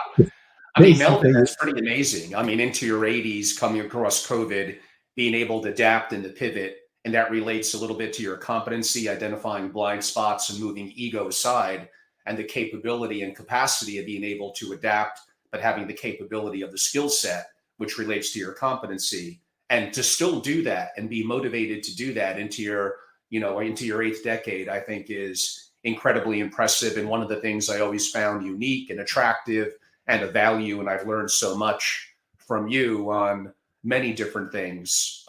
mean, Melvin, that's pretty amazing. I mean, into your 80s, coming across COVID, being able to adapt and to pivot, and that relates a little bit to your competency, identifying blind spots and moving ego aside, and the capability and capacity of being able to adapt, but having the capability of the skill set, which relates to your competency, and to still do that and be motivated to do that into your, into your 8th decade, I think is incredibly impressive. And one of the things I always found unique and attractive and a value, and I've learned so much from you on many different things.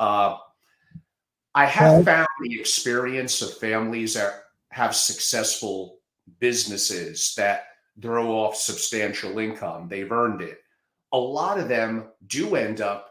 I have found the experience of families that have successful businesses that throw off substantial income. They've earned it. A lot of them do end up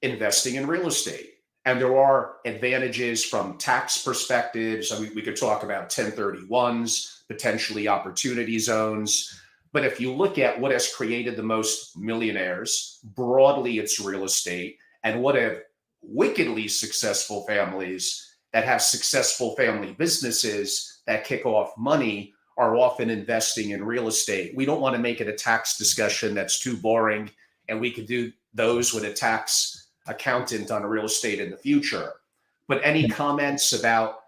investing in real estate. And there are advantages from tax perspectives. I mean, we could talk about 1031s, potentially opportunity zones. But if you look at what has created the most millionaires, broadly it's real estate, and what have wickedly successful families that have successful family businesses that kick off money are often investing in real estate. We don't want to make it a tax discussion that's too boring, and we could do those with a tax accountant on real estate in the future. But any comments about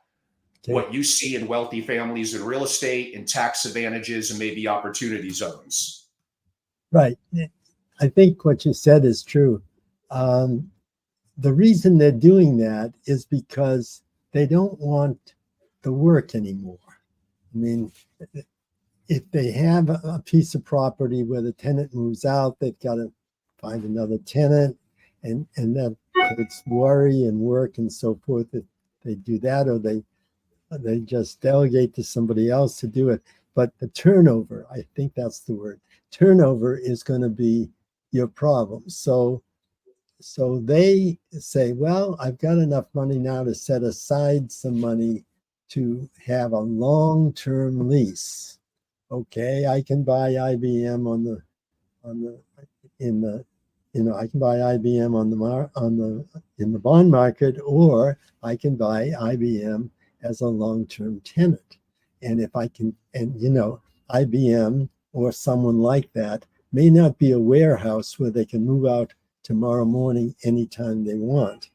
what you see in wealthy families in real estate and tax advantages and maybe opportunity zones? Right. I think what you said is true. The reason they're doing that is because they don't want the work anymore. I mean, if they have a piece of property where the tenant moves out, they've got to find another tenant, and that creates worry and work and so forth. If they do that, or they just delegate to somebody else to do it. But the turnover, I think that's the word, turnover is going to be your problem. So they say, well, I've got enough money now to set aside some money to have a long-term lease. Okay, I can buy IBM I can buy IBM in the bond market, or I can buy IBM as a long-term tenant. And if I can, IBM or someone like that may not be a warehouse where they can move out tomorrow morning anytime they want.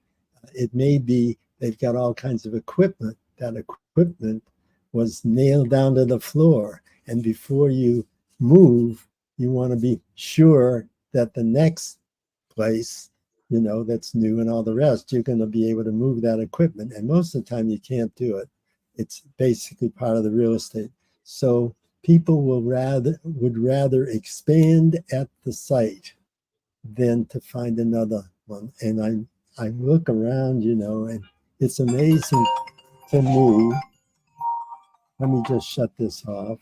It may be they've got all kinds of equipment. That equipment was nailed down to the floor. And before you move, you want to be sure that the next place, that's new and all the rest, you're going to be able to move that equipment. And most of the time you can't do it. It's basically part of the real estate. So people would rather expand at the site than to find another one. And I look around, and it's amazing to me. Let me just shut this off.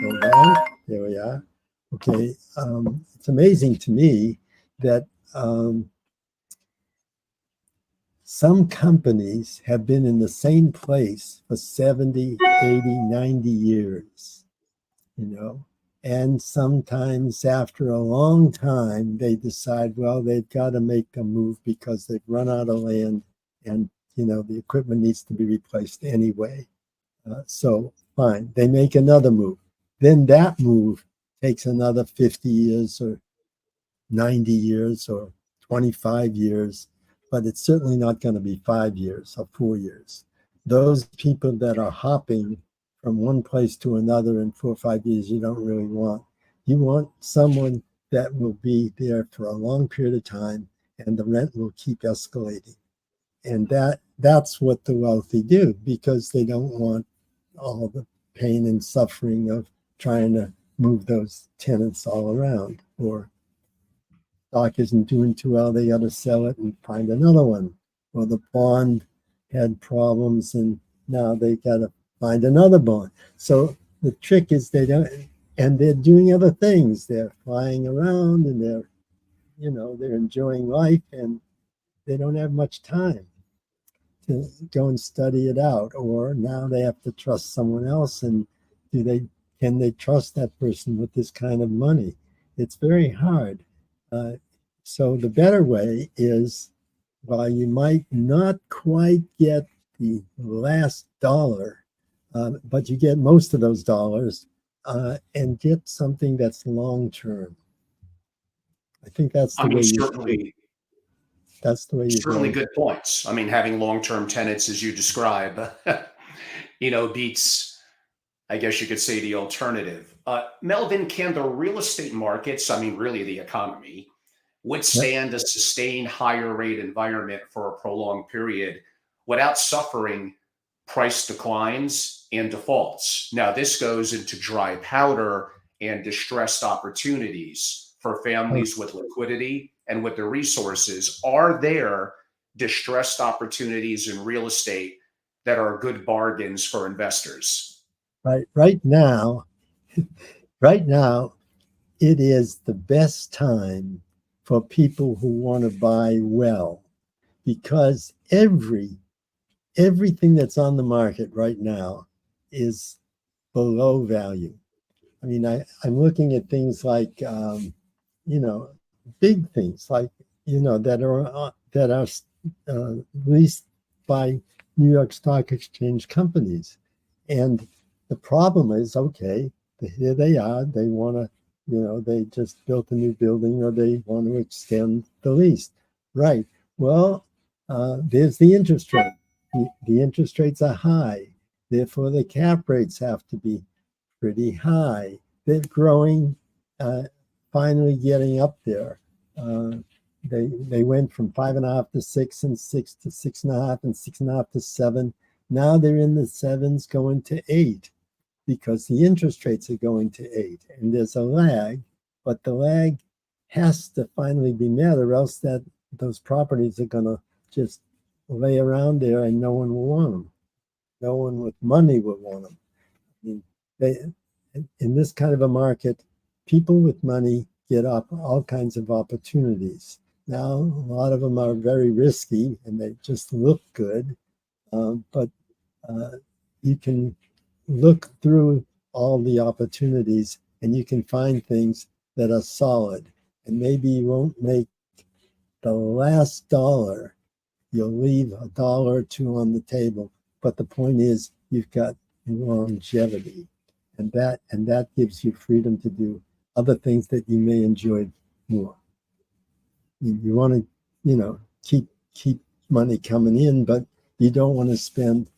Hold on. There we are. Okay. It's amazing to me that some companies have been in the same place for 70, 80, 90 years, and sometimes after a long time, they decide, well, they've got to make a move because they've run out of land and, the equipment needs to be replaced anyway. So fine, they make another move. Then that move takes another 50 years or 90 years or 25 years, but it's certainly not going to be 5 years or 4 years. Those people that are hopping from one place to another in 4 or 5 years, you don't really want. You want someone that will be there for a long period of time, and the rent will keep escalating. And that's what the wealthy do, because they don't want all the pain and suffering of trying to move those tenants all around, or stock isn't doing too well, they got to sell it and find another one. Or the bond had problems and now they got to find another bond. So the trick is they're doing other things. They're flying around and they're enjoying life, and they don't have much time to go and study it out. Or now they have to trust someone else, and can they trust that person with this kind of money? It's very hard. So the better way is, while you might not quite get the last dollar, but you get most of those dollars, and get something that's long-term. I think that's the way certainly. That's the way you certainly good points. I mean, having long-term tenants, as you describe, beats, I guess you could say, the alternative. Melvin, can the real estate markets, really the economy, withstand a sustained higher rate environment for a prolonged period without suffering price declines and defaults? Now, this goes into dry powder and distressed opportunities for families with liquidity and with the resources. Are there distressed opportunities in real estate that are good bargains for investors? Right now, it is the best time for people who want to buy well, because everything that's on the market right now is below value. I mean, I'm looking at things like, big things like, that are leased by New York Stock Exchange companies. And the problem is, okay, here they are. They want to, they just built a new building or they want to extend the lease. Right. Well, there's the interest rate. The interest rates are high. Therefore, the cap rates have to be pretty high. They're growing, finally getting up there. They went from 5.5 to 6, and 6 to 6.5, and 6.5 to 7. Now they're in the sevens, going to 8, because the interest rates are going to 8, and there's a lag, but the lag has to finally be met, or else those properties are going to just lay around there and no one will want them. No one with money will want them. I mean, in this kind of a market, people with money get up all kinds of opportunities. Now, a lot of them are very risky and they just look good, but you can look through all the opportunities and you can find things that are solid. And maybe you won't make the last dollar. You'll leave a dollar or two on the table. But the point is, you've got longevity, and that gives you freedom to do other things that you may enjoy more. You want to, keep money coming in, but you don't want to spend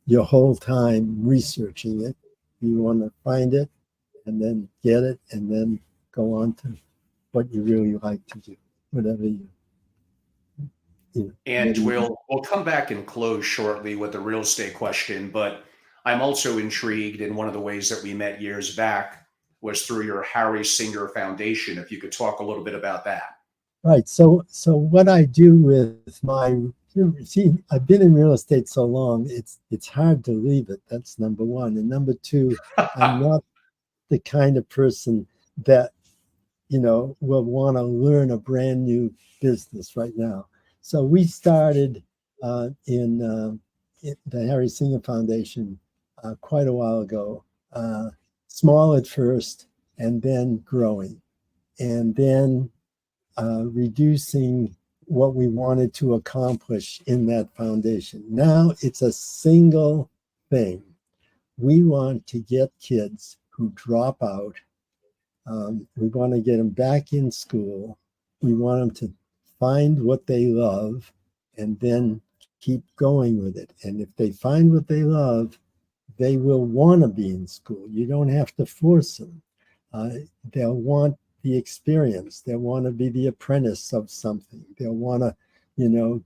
your whole time researching it. You want to find it and then get it and then go on to what you really like to do, whatever you. And we'll come back and close shortly with the real estate question, but I'm also intrigued, in one of the ways that we met years back was through your Harry Singer Foundation. If you could talk a little bit about that. Right. So what I do with I've been in real estate so long, it's hard to leave it. That's number one. And number two, I'm not the kind of person that, will want to learn a brand new business right now. So we started in the Harry Singer Foundation quite a while ago, small at first, and then growing, and then reducing what we wanted to accomplish in that foundation. Now it's a single thing. We want to get kids who drop out. We want to get them back in school. We want them to find what they love and then keep going with it. And if they find what they love, they will want to be in school. You don't have to force them. They'll want the experience. They'll want to be the apprentice of something. They'll want to,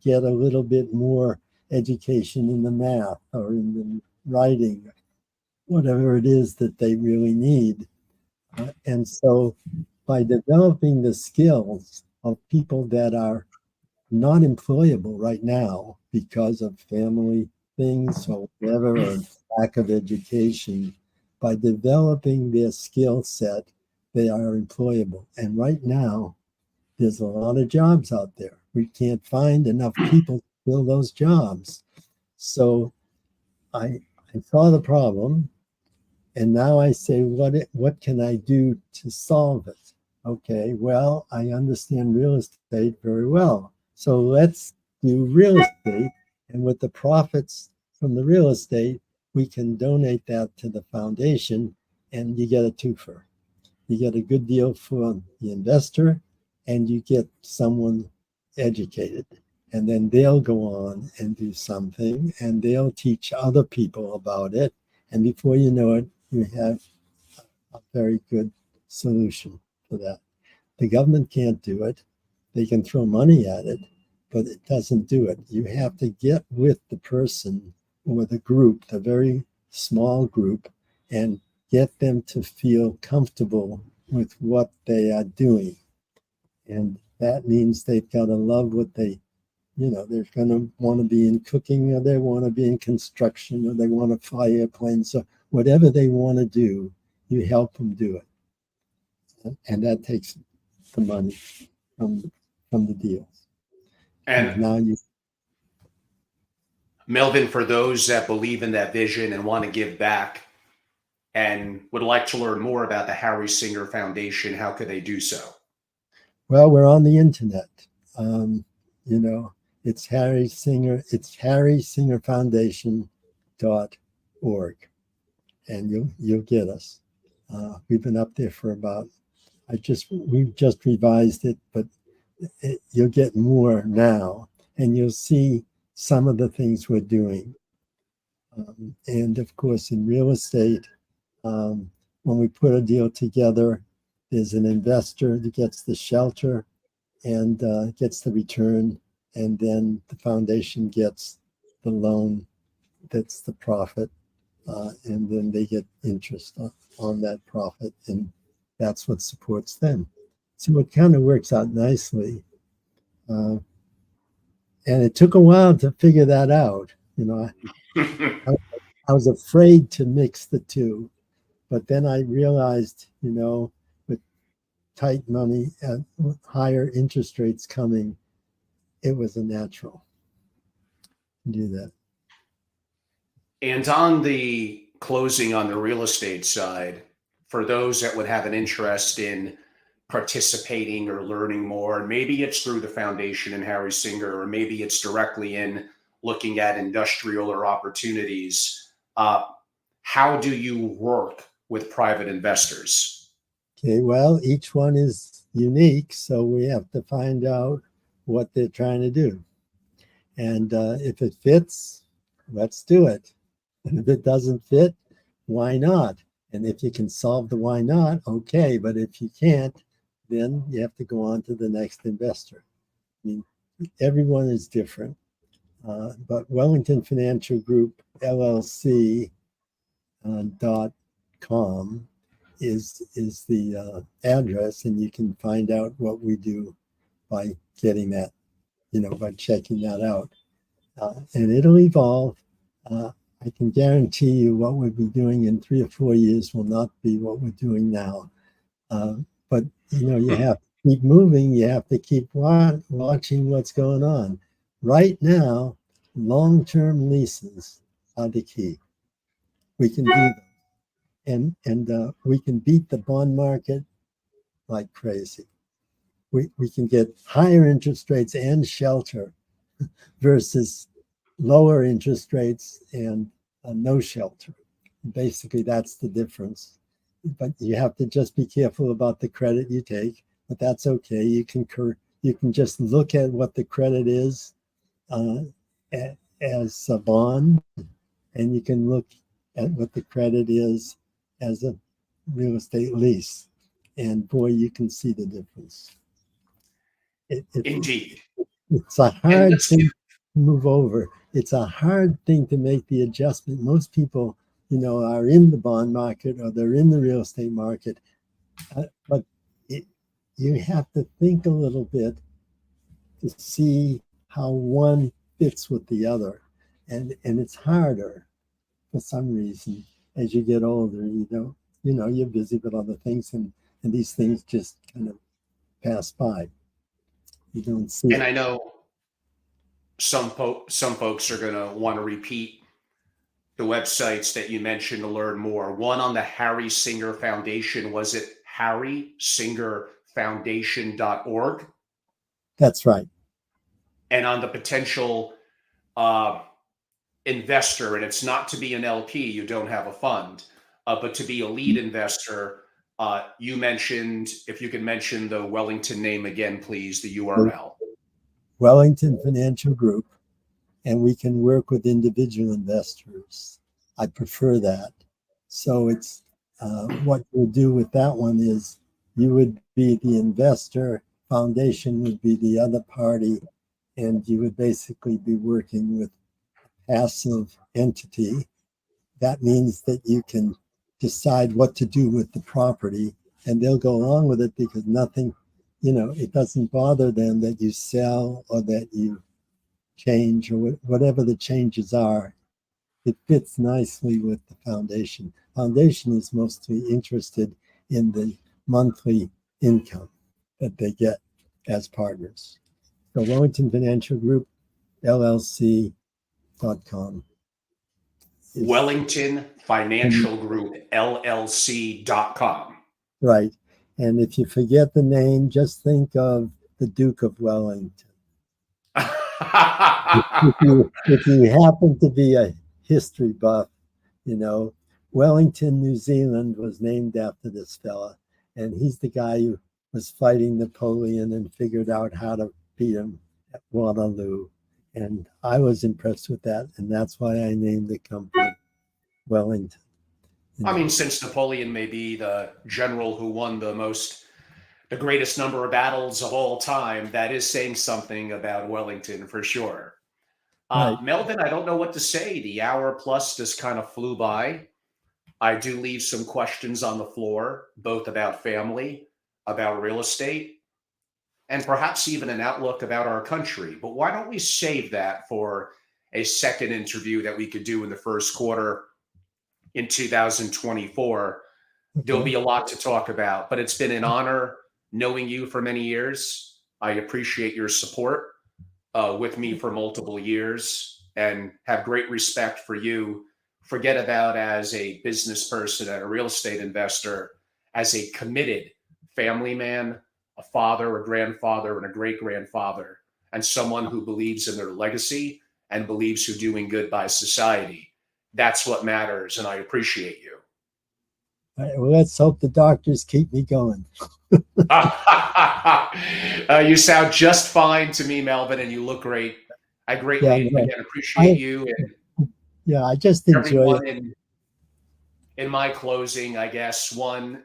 get a little bit more education in the math or in the writing, whatever it is that they really need. And so by developing the skills of people that are not employable right now because of family things or whatever, or lack of education, by developing their skill set, they are employable. And right now, there's a lot of jobs out there. We can't find enough people to fill those jobs. So I saw the problem, and now I say, what can I do to solve it? Okay, well, I understand real estate very well. So let's do real estate. And with the profits from the real estate, we can donate that to the foundation, and you get a twofer. You get a good deal for the investor, and you get someone educated. And then they'll go on and do something, and they'll teach other people about it. And before you know it, you have a very good solution for that. The government can't do it. They can throw money at it, but it doesn't do it. You have to get with the person or the group, the very small group, and get them to feel comfortable with what they are doing. And that means they've got to love what they're going to want to be in cooking, or they want to be in construction, or they want to fly airplanes. So whatever they want to do, you help them do it. And that takes the money from the deals. And now Melvin, for those that believe in that vision and want to give back, and would like to learn more about the Harry Singer Foundation, how could they do so? Well, we're on the internet. You know, it's Harry Singer. It's harrysingerfoundation.org, and you'll get us. We've been up there for about. We've just revised it, but you'll get more now, and you'll see some of the things we're doing. And of course, in real estate, when we put a deal together, there's an investor that gets the shelter and gets the return, and then the foundation gets the loan that's the profit, and then they get interest on that profit, and that's what supports them. So it kind of works out nicely. And it took a while to figure that out. You know, I was afraid to mix the two, but then I realized, you know, with tight money and higher interest rates coming, it was a natural to do that. And on the closing on the real estate side, for those that would have an interest in participating or learning more, maybe it's through the foundation and Harry Singer, or maybe it's directly in looking at industrial or opportunities. How do you work with private investors? Okay, well, each one is unique, so we have to find out what they're trying to do. And if it fits, let's do it. And if it doesn't fit, why not? And if you can solve the why not, okay. But if you can't, then you have to go on to the next investor. I mean, everyone is different. But Wellington Financial Group LLC .com is the address, and you can find out what we do by getting that, you know, by checking that out. And it'll evolve. I can guarantee you what we'll be doing in 3 or 4 years will not be what we're doing now. But, you know, you have to keep moving. You have to keep watching what's going on. Right now, long-term leases are the key. We can do them. And we can beat the bond market like crazy. We can get higher interest rates and shelter versus lower interest rates and no shelter. Basically, that's the difference. But you have to just be careful about the credit you take. But that's okay. You can just look at what the credit is as a bond, and you can look at what the credit is as a real estate lease. And boy, you can see the difference. Indeed. It's a hard thing to move over. It's a hard thing to make the adjustment. Most people, you know, are in the bond market or they're in the real estate market. But you have to think a little bit to see how one fits with the other. And it's harder for some reason. As you get older, you're busy with other things, and these things just kind of pass by. You don't see. And I know some folks are going to want to repeat the websites that you mentioned to learn more. One on the Harry Singer Foundation, was it harrysingerfoundation.org? That's right. And on the potential investor, and it's not to be an LP, you don't have a fund, but to be a lead investor, you mentioned, if you can mention the Wellington name again, please, the URL. Wellington Financial Group, and we can work with individual investors. I prefer that. So it's what we'll do with that one is you would be the investor, foundation would be the other party, and you would basically be working with a passive entity. That means that you can decide what to do with the property, and they'll go along with it because nothing, it doesn't bother them that you sell or that you change or whatever the changes are. It fits nicely with the foundation. Foundation is mostly interested in the monthly income that they get as partners. So Wellington Financial Group, LLC.com. Wellington Financial Group LLC.com. Right. And if you forget the name, just think of the Duke of Wellington. If you happen to be a history buff, you know, Wellington, New Zealand was named after this fella. And he's the guy who was fighting Napoleon and figured out how to beat him at Waterloo. And I was impressed with that. And that's why I named the company Wellington. I mean, since Napoleon may be the general who won the greatest number of battles of all time, that is saying something about Wellington for sure. Right. Melvin, I don't know what to say. The hour plus just kind of flew by. I do leave some questions on the floor, both about family, about real estate, and perhaps even an outlook about our country. But why don't we save that for a second interview that we could do in the first quarter in 2024? There'll be a lot to talk about, but it's been an honor knowing you for many years. I appreciate your support with me for multiple years and have great respect for you. Forget about as a business person and a real estate investor, as a committed family man, a father, a grandfather, and a great-grandfather, and someone who believes in their legacy and believes who doing good by society. That's what matters, and I appreciate you. All right, well, let's hope the doctors keep me going. You sound just fine to me, Melvin, and you look great. I greatly again appreciate you and I just enjoy it. In my closing, I guess and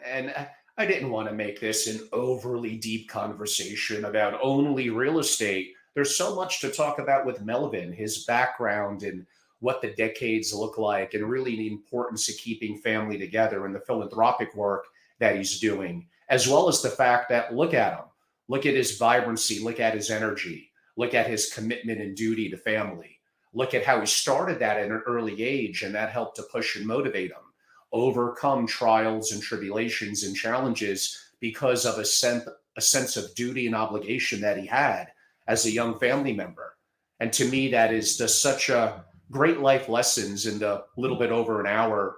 I didn't want to make this an overly deep conversation about only real estate. There's so much to talk about with Melvin, his background and what the decades look like, and really the importance of keeping family together and the philanthropic work that he's doing, as well as the fact that look at him, look at his vibrancy, look at his energy, look at his commitment and duty to family. Look at how he started that at an early age, and that helped to push and motivate him, overcome trials and tribulations and challenges because of a sense of duty and obligation that he had as a young family member. And to me, that is just such a great life lessons in the little bit over an hour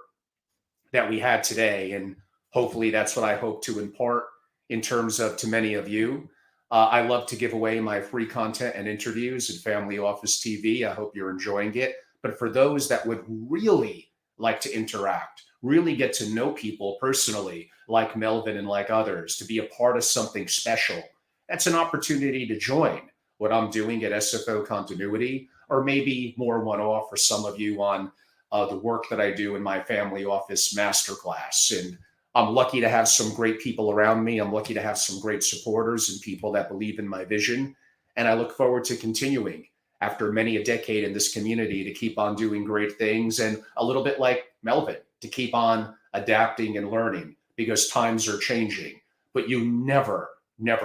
that we had today. And hopefully that's what I hope to impart in terms of to many of you. I love to give away my free content and interviews at Family Office TV. I hope you're enjoying it. But for those that would really like to interact, really get to know people personally, like Melvin and like others, to be a part of something special, that's an opportunity to join what I'm doing at SFO Continuity, or maybe more one-off for some of you on the work that I do in my Family Office Masterclass. And I'm lucky to have some great people around me. I'm lucky to have some great supporters and people that believe in my vision. And I look forward to continuing after many a decade in this community to keep on doing great things, and a little bit like Melvin, to keep on adapting and learning, because times are changing, but you never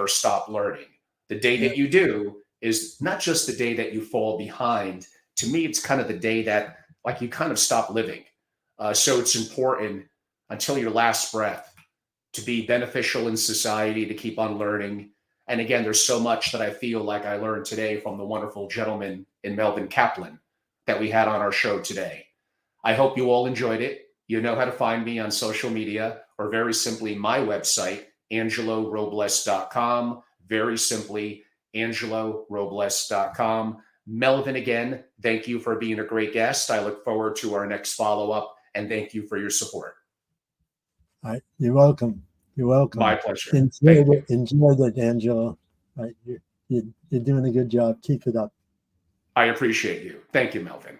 stop learning. The day that you do is not just the day that you fall behind. To me, it's kind of the day that like you kind of stop living. So it's important until your last breath to be beneficial in society, to keep on learning. And again, there's so much that I feel like I learned today from the wonderful gentleman in Melvin Kaplan that we had on our show today. I hope you all enjoyed it. You know how to find me on social media, or very simply my website, AngeloRobles.com. Very simply, AngeloRobles.com. Melvin, again, thank you for being a great guest. I look forward to our next follow-up, and thank you for your support. All right, you're welcome. You're welcome. My pleasure. Enjoy that, Angelo. Right, you're doing a good job. Keep it up. I appreciate you. Thank you, Melvin.